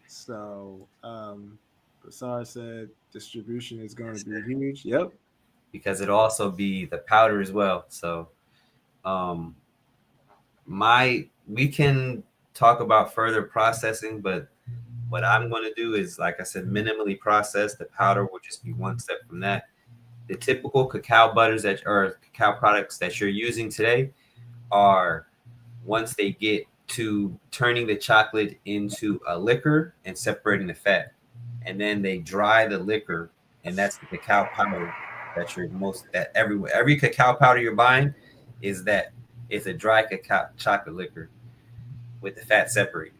So Basar said distribution is going to be huge. Yep. Because it'll also be the powder as well. So we can talk about further processing, but What I'm going to do is, like I said, minimally processed. The powder will just be one step from that. The typical cacao butters that or cacao products that you're using today are, once they get to turning the chocolate into a liquor and separating the fat, and then they dry the liquor, and that's the cacao powder that you're most that every cacao powder you're buying is that it's a dry cacao chocolate liquor with the fat separated.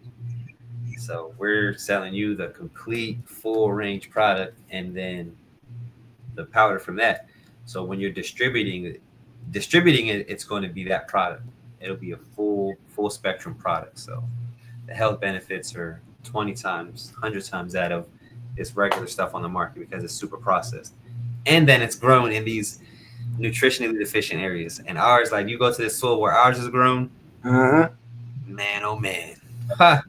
So we're selling you the complete full range product and then the powder from that. So when you're distributing it, it's going to be that product. It'll be a full spectrum product. So the health benefits are 20 times, 100 times that of this regular stuff on the market because it's super processed. And then it's grown in these nutritionally deficient areas. And ours, like you go to this soil where ours is grown, man, oh man. Ha.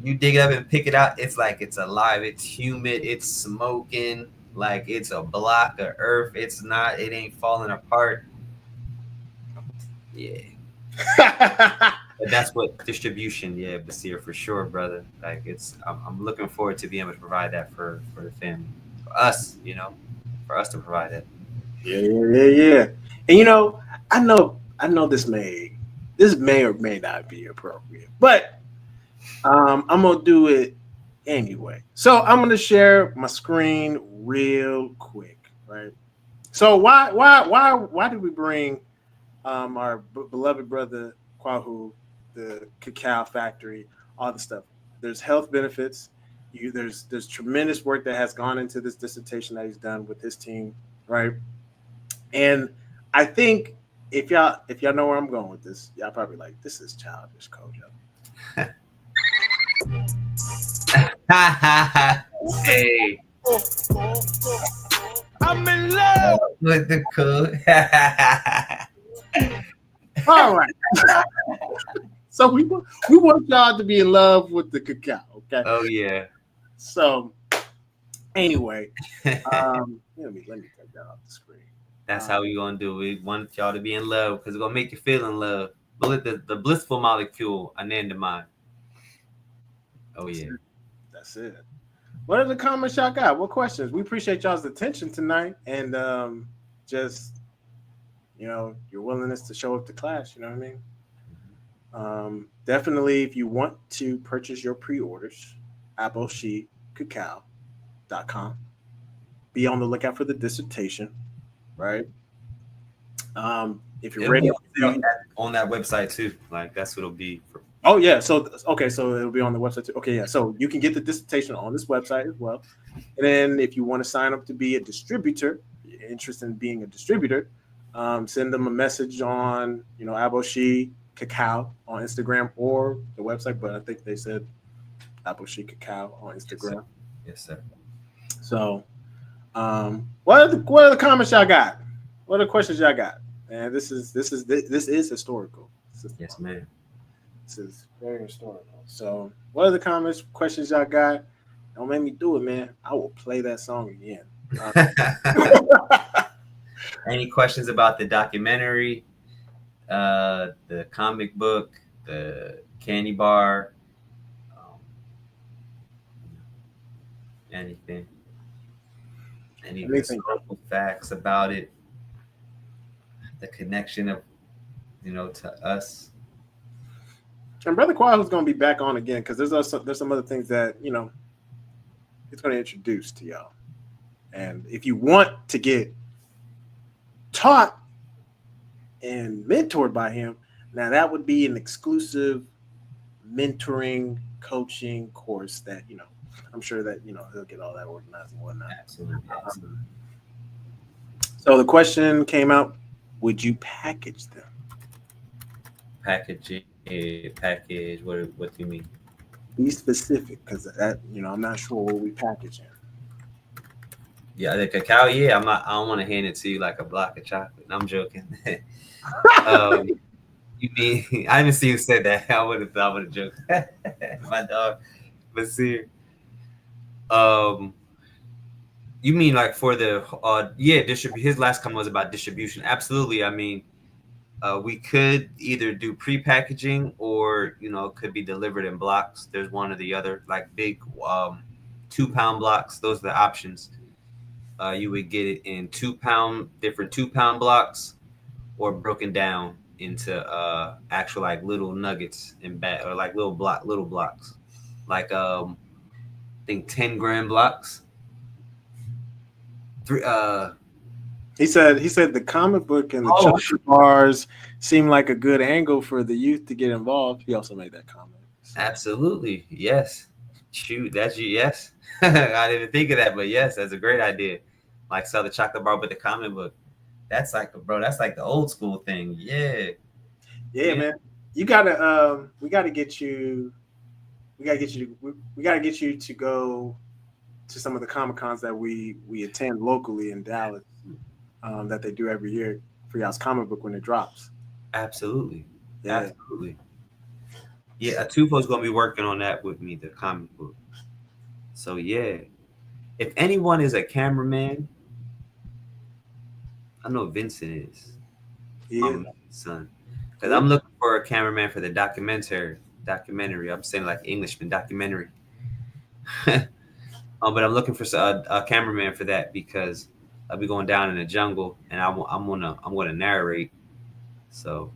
You dig it up and pick it out, it's like it's alive, it's humid, it's smoking, like it's a block of earth. It's not, it ain't falling apart. Yeah. But that's what distribution, yeah, Basir, for sure, brother. Like I'm looking forward to being able to provide that for the family, for us, for us to provide that. Yeah. And I know this may or may not be appropriate, but I'm gonna do it anyway. So I'm gonna share my screen real quick, right? So why did we bring our beloved brother Kwahu, the cacao factory, all the stuff? There's health benefits. There's tremendous work that has gone into this dissertation that he's done with his team, right? And I think if y'all know where I'm going with this, y'all probably like, this is childish, Kojo. Hey, I'm in love with the code. All right. So we want y'all to be in love with the cacao, okay? Oh yeah. So anyway, let me take that off the screen. That's how we gonna do it. We want y'all to be in love because it's gonna make you feel in love. The blissful molecule, anandamide. Oh yeah. That's it. What are the comments y'all got? What questions? We appreciate y'all's attention tonight and just your willingness to show up to class. You know what I mean? Definitely, if you want to purchase your pre-orders, aboshicacao.com. Be on the lookout for the dissertation, right? If you're ready on that website too, like that's what it'll be for. Oh yeah, so it'll be on the website too. Okay, yeah, so you can get the dissertation on this website as well. And then if you want to sign up to be a distributor, you're interested in being a distributor, send them a message on Aboshi Cacao on Instagram or the website. But I think they said Aboshi Cacao on Instagram. Yes, sir. So, what are the comments y'all got? What are the questions y'all got? And this is historical. Yes, man. This is very historical. So, what are the comments, questions y'all got? Don't make me do it, man. I will play that song again. Any questions about the documentary, the comic book, the candy bar, anything? Any historical facts about it? The connection of, to us. And Brother Kwahu is going to be back on again because there's some other things that it's going to introduce to y'all. And if you want to get taught and mentored by him, now that would be an exclusive mentoring coaching course that I'm sure that he'll get all that organized and whatnot. Absolutely. So the question came out: would you package them? Package. What do you mean? Be specific, because that I'm not sure what we package in. Yeah, the cacao. Yeah, I don't want to hand it to you like a block of chocolate. I'm joking. You mean I didn't see you said that. I would have joked. My dog, but see. You mean like for the distribute? His last comment was about distribution. Absolutely. I mean, We could either do pre-packaging or it could be delivered in blocks. There's one or the other, like big 2 pound blocks. Those are the options. You would get it in different 2 pound blocks, or broken down into actual like little nuggets and or like little blocks, like I think 10 gram blocks. Three. He said the comic book and the Oh, chocolate bars seem like a good angle for the youth to get involved. He also made that comment. So, absolutely. Yes. Shoot, that's you. Yes. I didn't think of that, but yes, that's a great idea. Like sell the chocolate bar with the comic book. That's like, bro, that's like the old school thing. Yeah. yeah, Yeah. man, you gotta we gotta get you to go to some of the comic cons that we attend locally in Dallas, that they do every year for y'all's comic book when it drops. Absolutely. Yeah, Absolutely. Yeah. Atufo's going to be working on that with me, the comic book. So, yeah. If anyone is a cameraman, I know Vincent is. yeah, My son. Because cool, I'm looking for a cameraman for the documentary. I'm saying like Englishman documentary. But I'm looking for a cameraman for that because I'll be going down in the jungle and I'm gonna narrate. So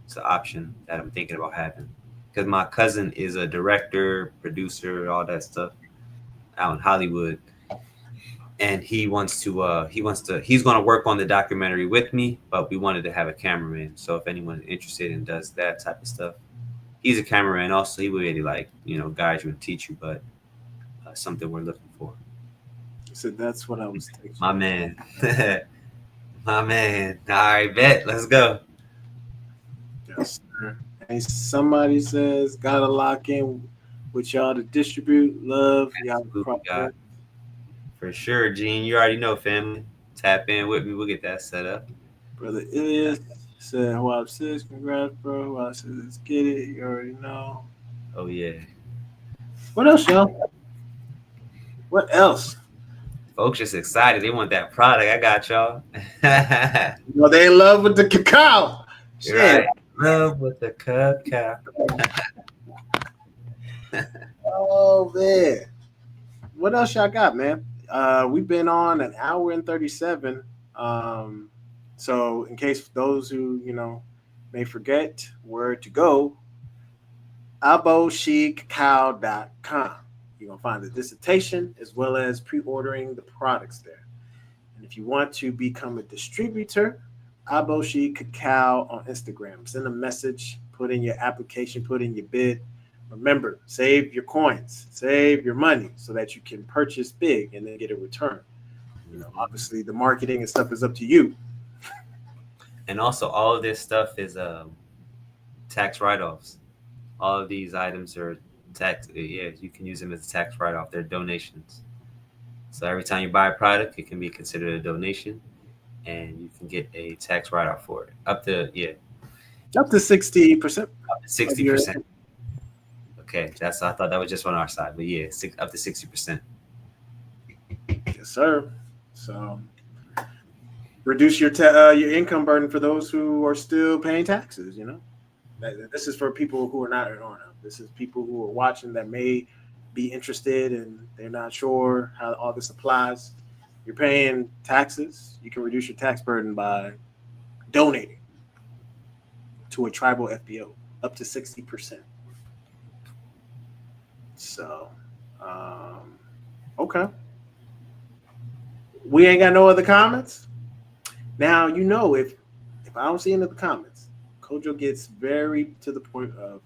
it's an option that I'm thinking about having because my cousin is a director, producer, all that stuff out in Hollywood, and he's gonna work on the documentary with me. But we wanted to have a cameraman, so if anyone's interested and does that type of stuff, he's a cameraman. Also, he would really like guide you and teach you, but something we're looking for. so that's what I was My thinking. man. My man. All right, bet. Let's go. Yes, sir. And somebody says gotta lock in with y'all to distribute. Love y'all Absolutely, God. product. For sure, Gene. You already know, family. Tap in with me. We'll get that set up. Brother Ilyas said, "Wow, sis, congrats, bro. Wow, sis, let's get it. You already know." Oh, yeah. What else, y'all? What else? Folks just excited. They want that product. I got y'all. Well, they in love with the cacao. You're Shit. right. Love with the cacao. Oh man. What else y'all got, man? We've been on an hour and 37. So in case those who, may forget where to go, aboshicacao.com. You're gonna find the dissertation as well as pre-ordering the products there. And if you want to become a distributor, Aboshi Cacao on Instagram. Send a message, put in your application, put in your bid. Remember, save your coins, save your money so that you can purchase big and then get a return. Obviously the marketing and stuff is up to you. And also, all of this stuff is tax write-offs. All of these items are tax. Yeah, you can use them as a tax write-off. They're donations. So every time you buy a product, it can be considered a donation, and you can get a tax write-off for it. Up to 60% Up to of your 60%. Okay, I thought that was just on our side, but yeah, up to 60%. yes, sir. So reduce your income burden for those who are still paying taxes. This is for people who are not on it. This is people who are watching that may be interested and they're not sure how all this applies. You're paying taxes. You can reduce your tax burden by donating to a tribal FBO up to 60%. So, okay. We ain't got no other comments. Now, if I don't see any of the comments, Kojo gets very to the point of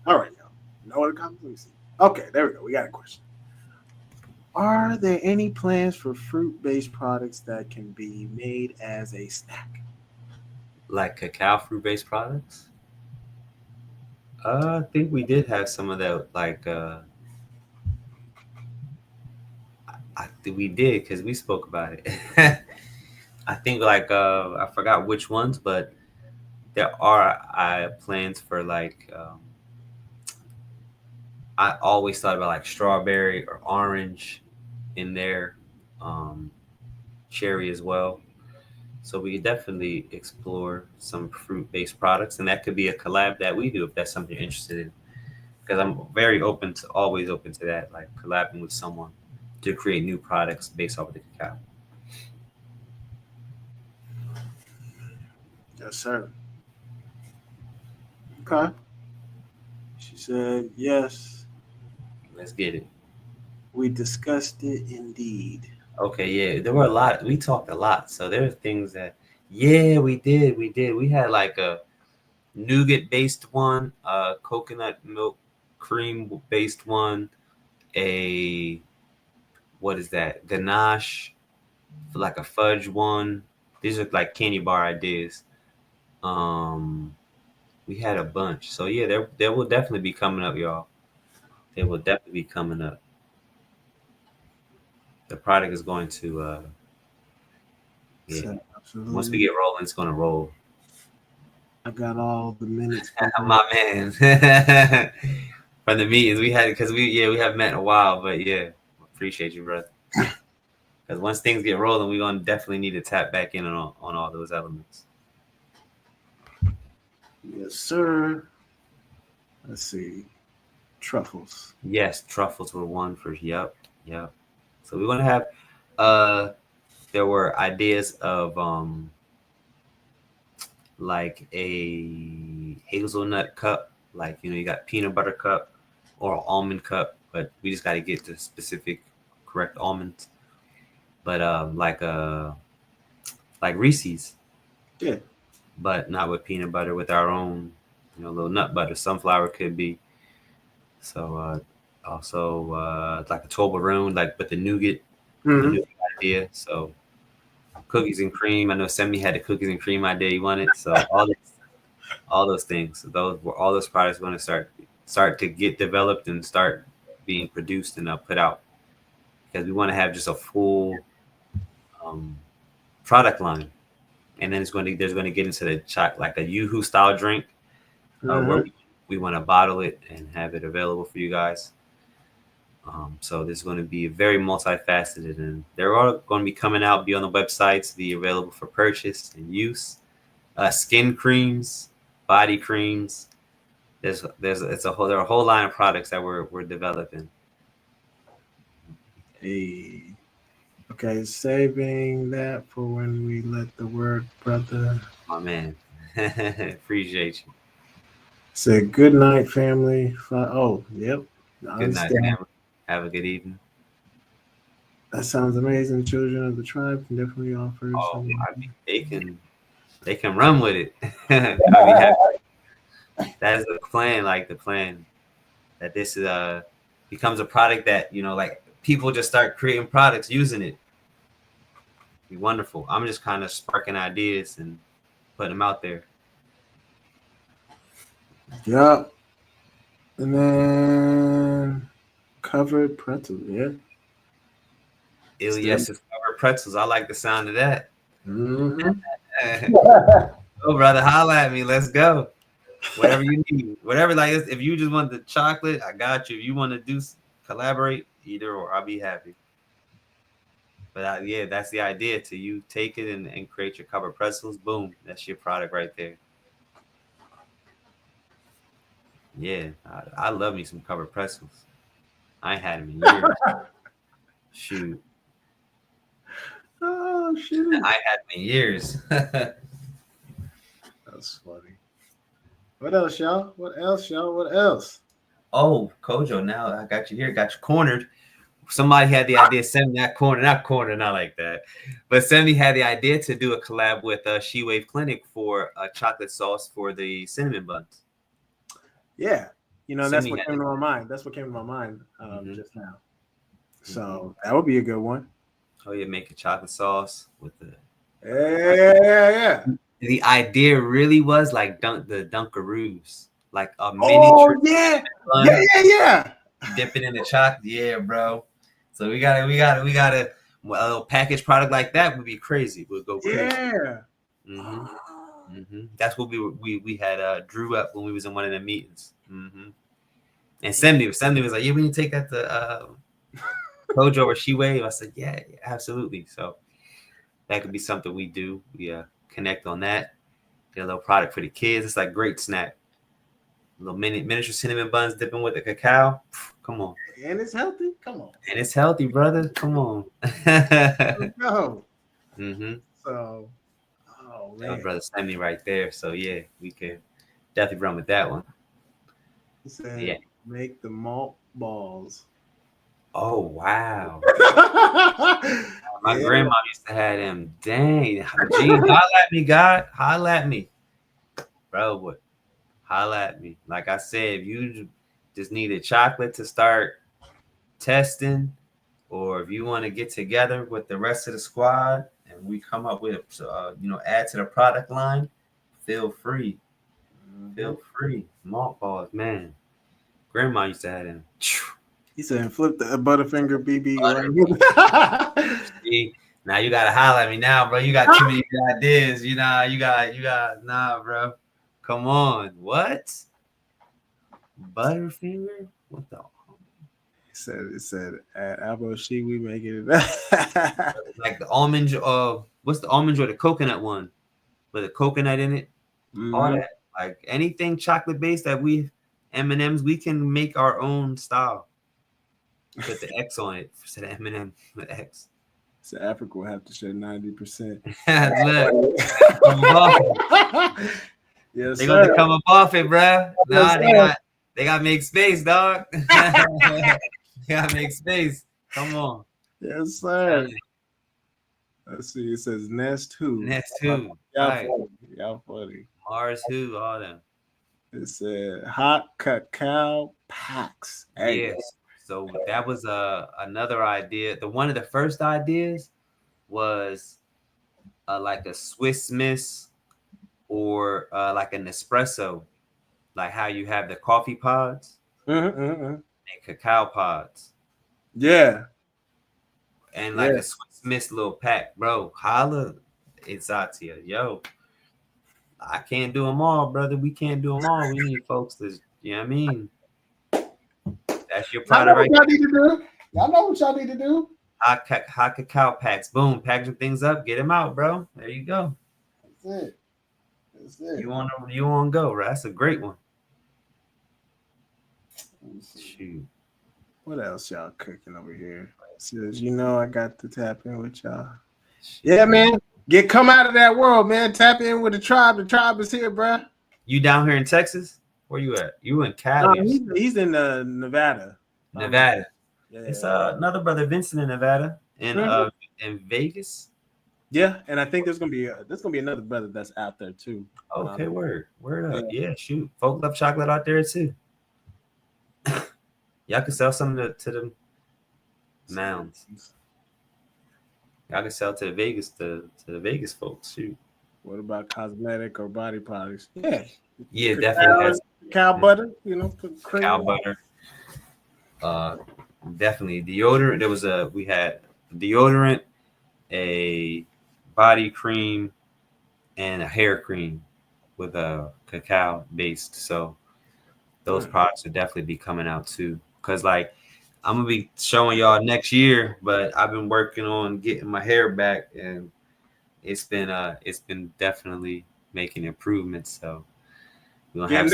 all right, y'all. No other comments? Let me see. Okay, there we go. We got a question. Are there any plans for fruit-based products that can be made as a snack? Like cacao fruit-based products. I think we did have some of that. Like, I think we did because we spoke about it. I think like I forgot which ones, but there are plans for like I always thought about like strawberry or orange in there, um, cherry as well. So we could definitely explore some fruit-based products, and that could be a collab that we do if that's something you're interested in. Because I'm very open to always open to that, like collabing with someone to create new products based off of the cacao. Yes, sir. Okay. She said, yes, Let's get it. we discussed it indeed. Okay, yeah, there were a lot. We talked a lot, so there are things that, yeah, we did. We had like a nougat-based one, coconut milk cream-based one, a what is that? Ganache, like a fudge one. These are like candy bar ideas. Um, we had a bunch. So yeah, there will definitely be coming up, y'all. They will definitely be coming up. The product is going to yeah. So, Once we absolutely. get rolling, it's gonna roll. I got all the minutes pumping. My man. From the meetings we had because we haven't met in a while, but yeah, appreciate you, brother. Because once things get rolling, we're gonna definitely need to tap back in on all those elements. Yes, sir. Let's see. Truffles. Yes, truffles were one for yep. So we're gonna have uh there were ideas of like a hazelnut cup, like you got peanut butter cup or almond cup, but we just got to get the specific correct almonds. But like Reese's, Yeah. but not with peanut butter, with our own little nut butter. Sunflower could be. So also like a Toblerone, like with the Hmm. nougat idea. So cookies and cream. I know Semi had the cookies and cream idea you wanted. So all those things. So those were all those products going to start to get developed and start being produced and put out because we want to have just a full um, product line. And then there's going to get into the like a YooHoo style drink where Hmm. we want to bottle it and have it available for you guys. So this is going to be very multifaceted, and they're all going to be coming out, be on the websites, be available for purchase and use. Skin creams, body creams. There are a whole line of products that we're developing. Hey. Okay, saving that for when we let the word brother. My man, appreciate you. Say good night, family. Oh, yep. I Good night, understand. family. Have a good evening. That sounds amazing. Children of the tribe can definitely offer Oh, some. they can run with it. I'll be happy. That is the plan, like the plan that this is becomes a product that like people just start creating products using it. Be wonderful. I'm just kind of sparking ideas and putting them out there. Yup. And then covered pretzel. Yeah. Still. Elias's covered pretzels. I like the sound of that. Hmm. Oh, brother, holla at me. Let's go. Whatever you need. Whatever, like, if you just want the chocolate, I got you. If you want to collaborate, either or, I'll be happy. But yeah, that's the idea to you take it and create your covered pretzels. Boom. That's your product right there. Yeah. I love me some covered pretzels. I ain't had them in years. Shoot. Oh shoot. I ain't had them in years. That's funny. What else, y'all? What else, y'all? What else? Oh, Kojo, now I got you here. Got you cornered. Somebody had the idea, send me that corner, not corner, not like that. But Semi had the idea to do a collab with She Wave Clinic for a chocolate sauce for the cinnamon buns. Yeah. That's Semi what had came it. to my mind. That's what came to my mind Mm-hmm. just now. Mm-hmm. So that would be a good one. Oh yeah, make a chocolate sauce with Yeah. the idea really was like the Dunkaroos, like a Oh miniature yeah. Yeah, bun. yeah, yeah. Dip it in the chocolate. Yeah, bro. So we gotta a little packaged product like that would be crazy. Would go crazy. Yeah. Mm-hmm. Mm-hmm. That's what we had drew up when we was in one of the meetings. Mm-hmm. And Semney was like, yeah, we need to take that to Kojo or Shiway. I said, yeah, absolutely. So that could be something we do. We connect on that. Get a little product for the kids. It's like great snack. Little miniature cinnamon buns dipping with the cacao. Come on. And it's healthy. Come on. And it's healthy, brother. Come on. No. Mm-hmm. So, oh That man. was brother Sammy right there. So yeah, we could definitely run with that one. He said, Yeah. make the malt balls. Oh wow. My Yeah. grandma used to have them. Dang. Gene, holla at me, God. Holla at me. Bro, what? Holla at me. Like I said, if you just needed chocolate to start testing, or if you want to get together with the rest of the squad and we come up with, add to the product line, feel free. Feel free. Malt balls, man. Grandma used to have them. He said, flip the Butterfinger BB. See, now you gotta holler at me now, bro. You got too many ideas. You got nah, bro. Come on. What? Butterfinger? What the? It said at Abo She we make it. Like the almond, what's the almond or the coconut one? With a coconut in it. All that. Like anything chocolate based that we M&Ms, we can make our own style. Put the X on it instead of M&M with X. So Africa will have to share 90%. Look, yes, they're gonna come up off it, bro. Nah, yes, they got to make space, dog. They gotta make space. Come on. Yes, sir. Let's see. It says Nest Who. Nest Who. Y'all Right. funny. Y'all funny. Mars Who. All them. It said hot cacao packs. Yes. So that was another idea. One of the first ideas was like a Swiss Miss or like an espresso, like how you have the coffee pods and cacao pods. Yeah. And like a Swiss Miss little pack, bro. Holla, it's Atia. Yo, I can't do them all, brother. We can't do them all. We need folks to, you know what I mean? That's your product right there. Y'all know what y'all need to do. Hot cacao packs. Boom. Packaging things up. Get them out, bro. There you go. That's it. You want to go, right? That's a great one. Shoot. What else y'all cooking over here? Says, I got to tap in with y'all. Yeah, man. Come out of that world, man. Tap in with the tribe. The tribe is here, bro. You down here in Texas? Where you at? You in Cali? No, he's in Nevada. Nevada. Yeah. It's another brother Vincent in Nevada and in Vegas. Yeah, and I think there's gonna be another brother that's out there too. Okay, word up. Yeah, shoot. Folk love chocolate out there too. Y'all can sell something to them mounds. Y'all can sell to the Vegas to the Vegas folks. Shoot. What about cosmetic or body products? Yeah, definitely. Cacao butter, cacao butter. Definitely deodorant. We had deodorant, a body cream, and a hair cream with a cacao based. So those products will definitely be coming out too. Cause like I'm gonna be showing y'all next year, but I've been working on getting my hair back, and it's been definitely making improvements. So we're gonna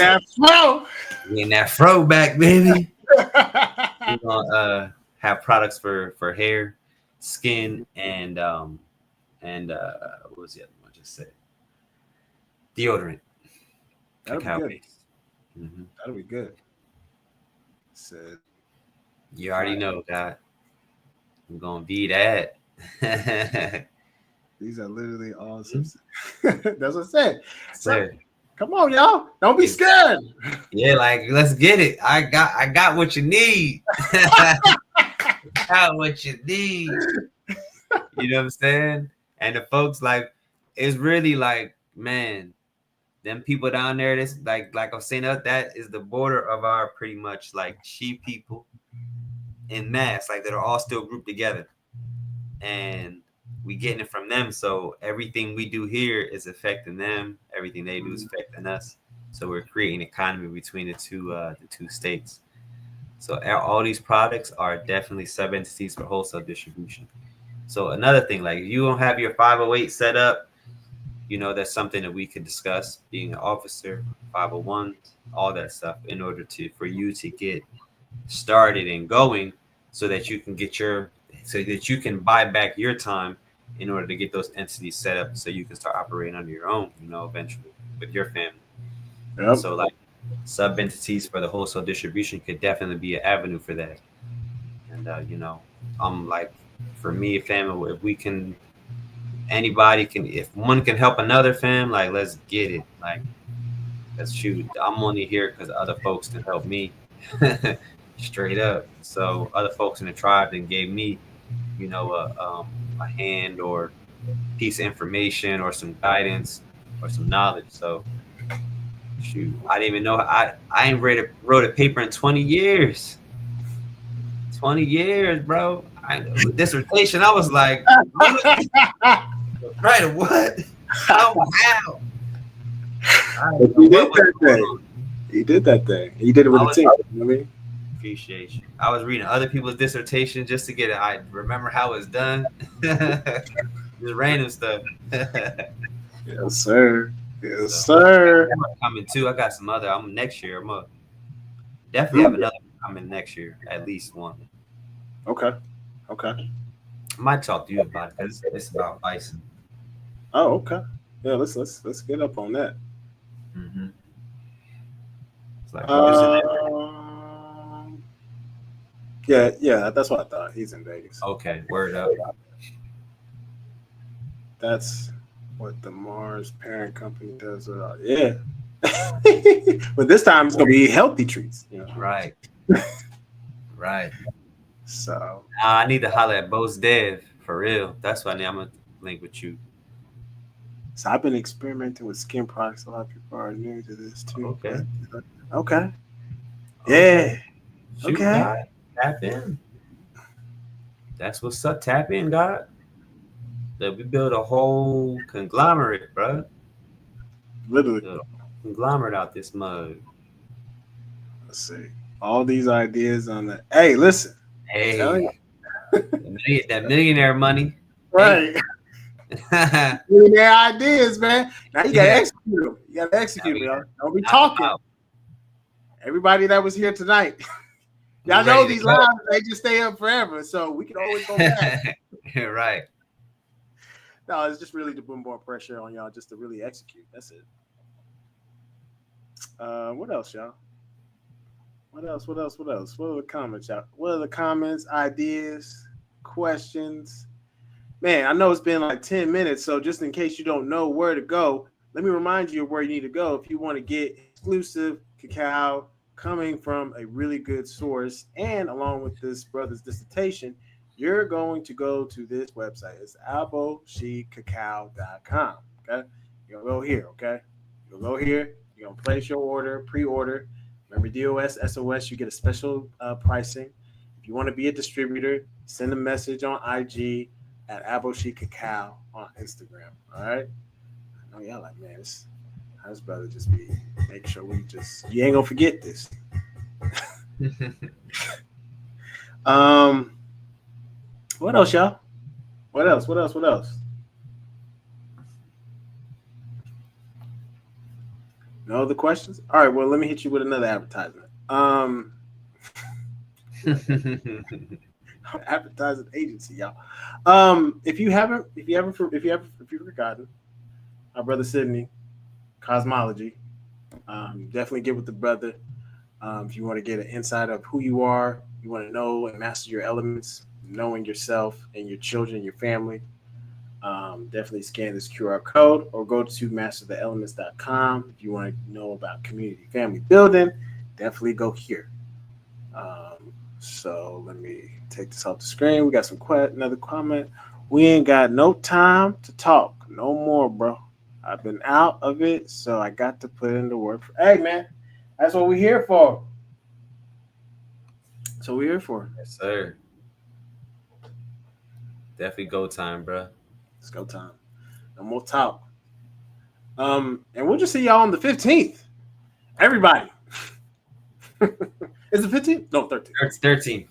getting that fro back, baby. We're gonna have products for hair, skin, and what was the other one? Just say deodorant. Cacao based. Mm-hmm. That'll be good. Said, you already know, God. I'm gonna be that. These are literally awesome. That's what I said. So, come on, y'all. Don't be scared. Yeah, like let's get it. I got what you need. Got what you need. You know what I'm saying? And the folks like it's really like, man, them people down there, this like I was saying, that is the border of our pretty much like she people in mass, like that are all still grouped together. And we getting it from them. So everything we do here is affecting them. Everything they do is affecting us. So we're creating economy between the two states. So all these products are definitely sub entities for wholesale distribution. So another thing, like if you don't have your 508 set up, that's something that we could discuss. Being an officer, 501, all that stuff, in order for you to get started and going, so that you can buy back your time in order to get those entities set up, so you can start operating under your own, eventually with your family. Yep. So like sub entities for the wholesale distribution could definitely be an avenue for that. And like for me, fam, if we can, anybody can, if one can help another, fam, like let's get it. Like let's shoot. I'm only here because other folks can help me, straight up. So other folks in the tribe then gave me, a hand or piece of information or some guidance or some knowledge. So shoot, I didn't even know. I ain't wrote a paper in 20 years. 20 years, bro. Dissertation. I was like, what? Right? What? How? I don't know He did what was that going thing. on. He did that thing. He did it with I a was team. You know what I mean? appreciate you. I was reading other people's dissertation just to get it. I remember how it's done. Just random stuff. Yes, sir. Yes, So sir. coming too. I got some other. I'm next year. I'm gonna definitely have another coming next year, at least one. Okay. Okay. I might talk to you about it because it's about bison. Oh, okay. Yeah, let's get up on that. Mm-hmm. It's like we was in that. Um, yeah, that's what I thought. He's in Vegas. Okay, word up. That's what the Mars parent company does. Yeah. But this time it's gonna be healthy treats, Right, right. So I need to holler at Bo's Dev for real. That's why I'm gonna link with you. I've been experimenting with skin products. A lot of people are new to this too. Okay, Okay. okay. Yeah. Shoot, Okay. God, tap in. That's what's up. Tap in, God. That we build a whole conglomerate, bro. Literally. Build a conglomerate out this mug. Let's see. All these ideas on that. Hey, listen. I'm telling Hey, you. that millionaire money. Hey. Right. Their ideas, man. Now you gotta Yeah. execute them. You gotta execute them, y'all. Don't be Knock 'em talking. out. Everybody that was here tonight, We y'all know ready to these go. lives, they just stay up forever. So we can always go back. Right. No, it's just really to put more pressure on y'all just to really execute. That's it. What else, y'all? What else? What else? What else? What are the comments, y'all? What are the comments, ideas, questions? Man, I know it's been like 10 minutes, so just in case you don't know where to go, let me remind you of where you need to go if you want to get exclusive cacao coming from a really good source. And along with this brother's dissertation, you're going to go to this website. It's aboshecacao.com. Okay. You'll go here. Okay. You'll go here. You're going to place your order, pre order. Remember, DOS, SOS, you get a special pricing. If you want to be a distributor, send a message on IG at Aboshi Cacao on Instagram. All right. I know y'all like, man, this brother just be make sure you ain't gonna forget this. What else, y'all? What else? What else? What else? No other questions? All right, well, let me hit you with another advertisement. Advertising agency, y'all. If you've forgotten, our brother Sydney, Cosmology, definitely get with the brother. If you want to get an insight of who you are, you want to know and master your elements, knowing yourself and your children, your family, definitely scan this QR code or go to mastertheelements.com. If you want to know about community family building, definitely go here. So let me take this off the screen. We got another comment. We ain't got no time to talk no more, bro. I've been out of it, so I got to put in the work. Hey, man, that's what we're here for. So we're here for. Yes, sir. Definitely go time, bro. It's go time. No more talk. And we'll just see y'all on the 15th. Everybody. Is it 15th? No, 13th. It's 13.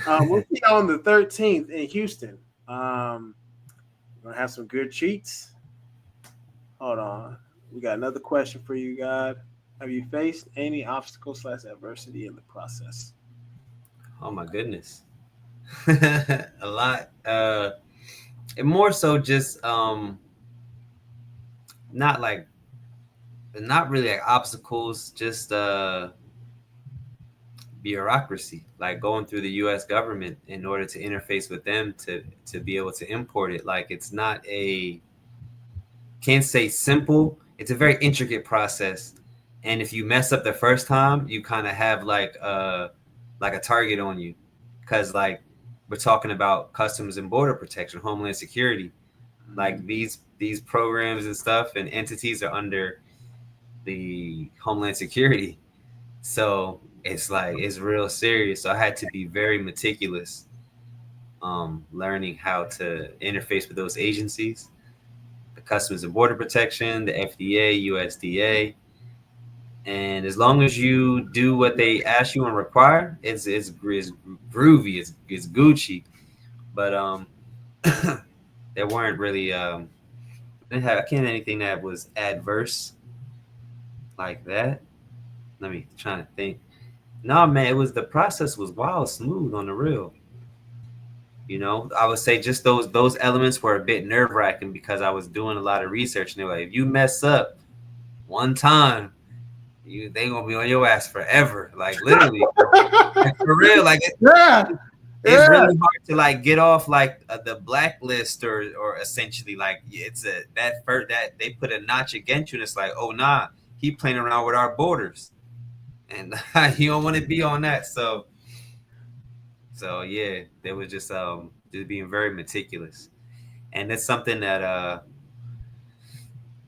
We'll see you on the 13th in Houston. We're gonna have some good cheats. Hold on. We got another question for you, God. Have you faced any obstacles / adversity in the process? Oh my goodness. A lot. And more so just not like not really like obstacles, just bureaucracy, like going through the US government in order to interface with them to be able to import it. Like it's not a can't say simple, it's a very intricate process. And if you mess up the first time, you kind of have like a target on you. Cause like we're talking about customs and border protection, homeland security. Like these programs and stuff and entities are under the homeland security. So it's like it's real serious. So I had to be very meticulous, learning how to interface with those agencies, the Customs and Border Protection, the FDA, USDA, and as long as you do what they ask you and require, it's groovy, it's Gucci. But there weren't really I can't anything that was adverse like that. Let me trying to think. No, man, it was the process was wild smooth on the real. You know, I would say just those elements were a bit nerve wracking because I was doing a lot of research and they were like, if you mess up one time, they gonna be on your ass forever. Like literally, like, for real. Like Yeah. it's really hard to like get off like the blacklist or essentially like it's a that they put a notch against you and it's like, oh nah, he playing around with our borders and you don't want to be on that. So yeah, they was just being very meticulous, and it's something that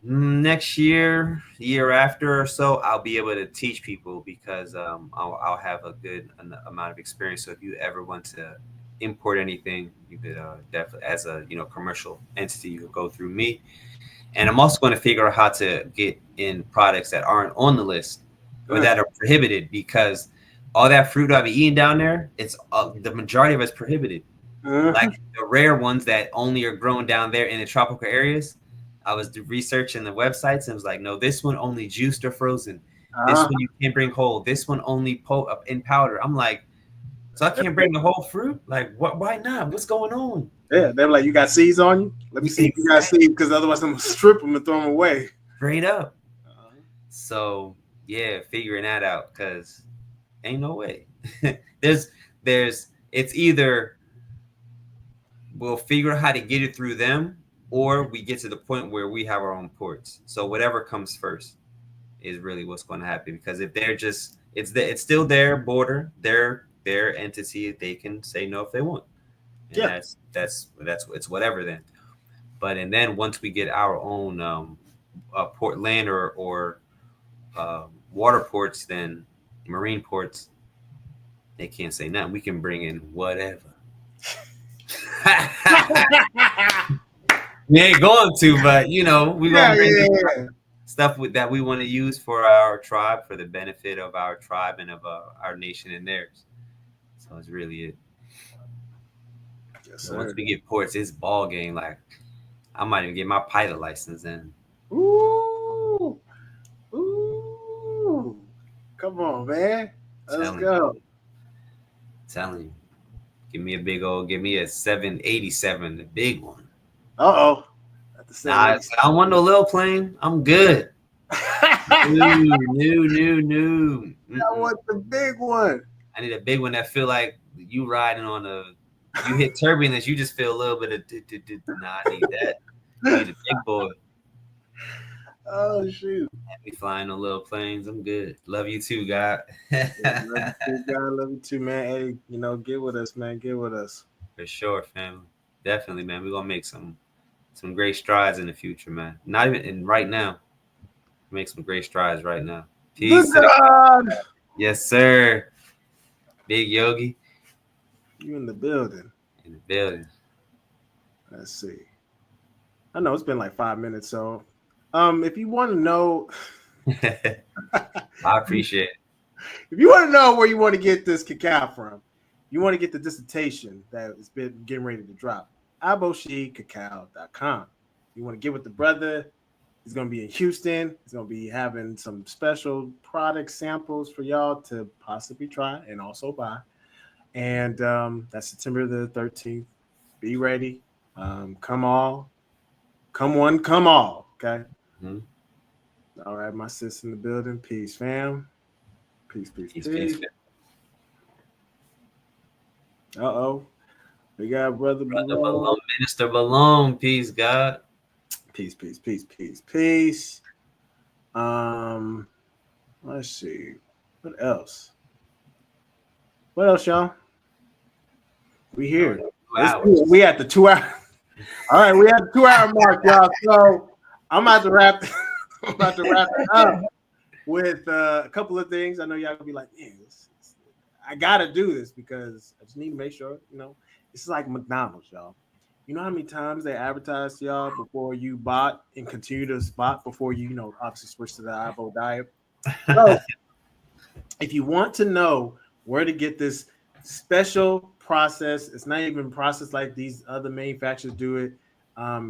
next year after or so, I'll be able to teach people because I'll have a good amount of experience. So if you ever want to import anything, you could definitely, as a commercial entity, you could go through me. And I'm also going to figure out how to get in products that aren't on the list or that are prohibited because all that fruit I'll be eating down there, it's the majority of it's prohibited. Like the rare ones that only are grown down there in the tropical areas. I was researching the websites and it was like, no, this one only juiced or frozen. This one you can't bring whole. This one only in powder. I'm like, so I can't bring the whole fruit? Like, what? Why not? What's going on? Yeah, they're like, you got seeds on you? Let me see if you got seeds because otherwise I'm going to strip them and throw them away. Straight up. So, yeah, figuring that out because ain't no way. it's either we'll figure out how to get it through them or we get to the point where we have our own ports. So whatever comes first is really what's going to happen because if they're just it's still their border, their entity, they can say no if they want. And that's it's whatever then. But and then once we get our own port land or water ports, then marine ports, they can't say nothing. We can bring in whatever. We ain't going to, but we're gonna bring stuff that we want to use for our tribe, for the benefit of our tribe and of our nation and theirs. So it's really it. So once we get ports, it's ball game. Like I might even get my pilot license in. Ooh, come on, man. Let's go. Telling you. Give me a 787, the big one. Uh-oh. Nah, I don't want no little plane. I'm good. No. I want the big one. I need a big one that feel like you riding on you hit turbulence, you just feel a little bit of nah, I need that. I need a big boy. Oh shoot. Be flying on little planes. I'm good. Love you too, God. Love you too, man. Hey, get with us, man. Get with us. For sure, family. Definitely, man. We're gonna make some great strides in the future, man. Not even right now. Make some great strides right now. Peace. Yes, sir. Big Yogi. You in the building. In the building. Let's see. I know it's been like 5 minutes, so if you want to know I appreciate it. If you want to know where you want to get this cacao from, you want to get the dissertation that has been getting ready to drop. aboshicacao.com. You want to get with the brother. He's going to be in Houston. He's going to be having some special product samples for y'all to possibly try and also buy. And that's September the 13th. Be ready. Come all. Come one, come all. Okay. Mm-hmm. All right, my sis in the building. Peace, fam. Peace. Uh-oh. We got Brother Malone. Minister Malone. Peace, God. Peace. Let's see. What else, y'all? We here. We at the 2 hour. All right, we at the 2 hour mark, y'all. So I'm about to wrap it up with a couple of things. I know y'all gonna be like, man, I gotta do this because I just need to make sure, it's like McDonald's, y'all. You know how many times they advertise to y'all before you bought and continue to spot before you, obviously switch to the Ivo diet. So if you want to know where to get this special process, it's not even processed like these other manufacturers do it.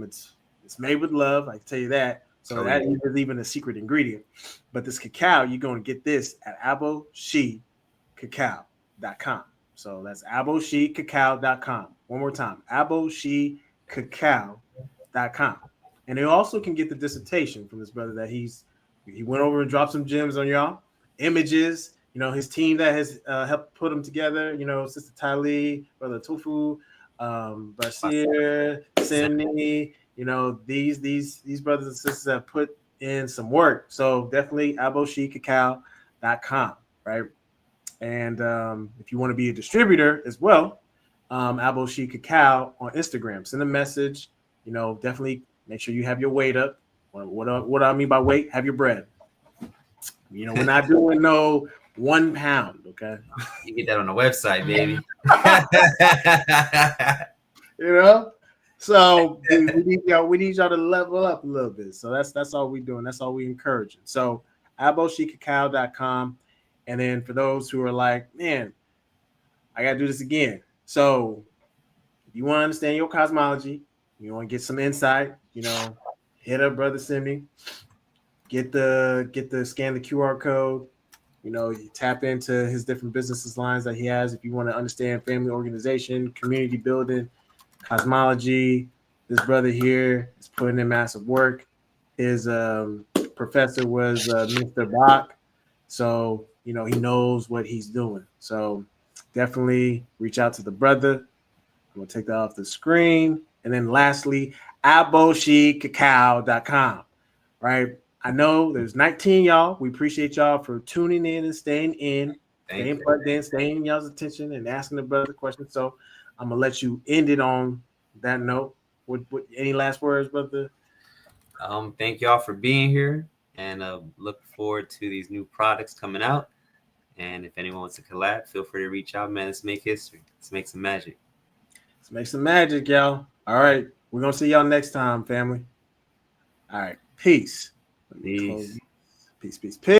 It's made with love, I can tell you that. So that is even a secret ingredient. But this cacao, you're going to get this at aboshicacao.com. So that's aboshicacao.com. One more time, aboshicacao.com. And they also can get the dissertation from this brother that he went over and dropped some gems on y'all. Images, his team that has helped put them together, Sister Tylee, Brother Tofu, Basir, Simni, these brothers and sisters have put in some work. So definitely aboshicacao.com, right? And if you want to be a distributor as well, aboshicacao on Instagram, send a message, definitely make sure you have your weight up. What I mean by weight, have your bread. We're not doing no 1 pound, okay? You get that on the website, baby. So we need y'all to level up a little bit. So that's all we're doing. That's all we encouraging. So aboshicacao.com. And then for those who are like, man, I gotta do this again. So if you want to understand your cosmology, you want to get some insight, hit up Brother Simney. Get the scan the QR code. You tap into his different businesses lines that he has. If you want to understand family organization, community building, cosmology, this brother here is putting in massive work. His professor was Mr. Bach, so he knows what he's doing. So definitely reach out to the brother. I'm gonna take that off the screen, and then lastly, aboshicacao.com. Right. I know there's 19 y'all. We appreciate y'all for tuning in and staying in, staying plugged in, staying in y'all's attention and asking the brother questions. So I'm gonna let you end it on that note. What any last words, brother? Thank y'all for being here, and look forward to these new products coming out. And if anyone wants to collab, feel free to reach out, man. Let's make history. Let's make some magic. Let's make some magic, y'all. All right, we're gonna see y'all next time, family. All right, peace. Peace. Peace.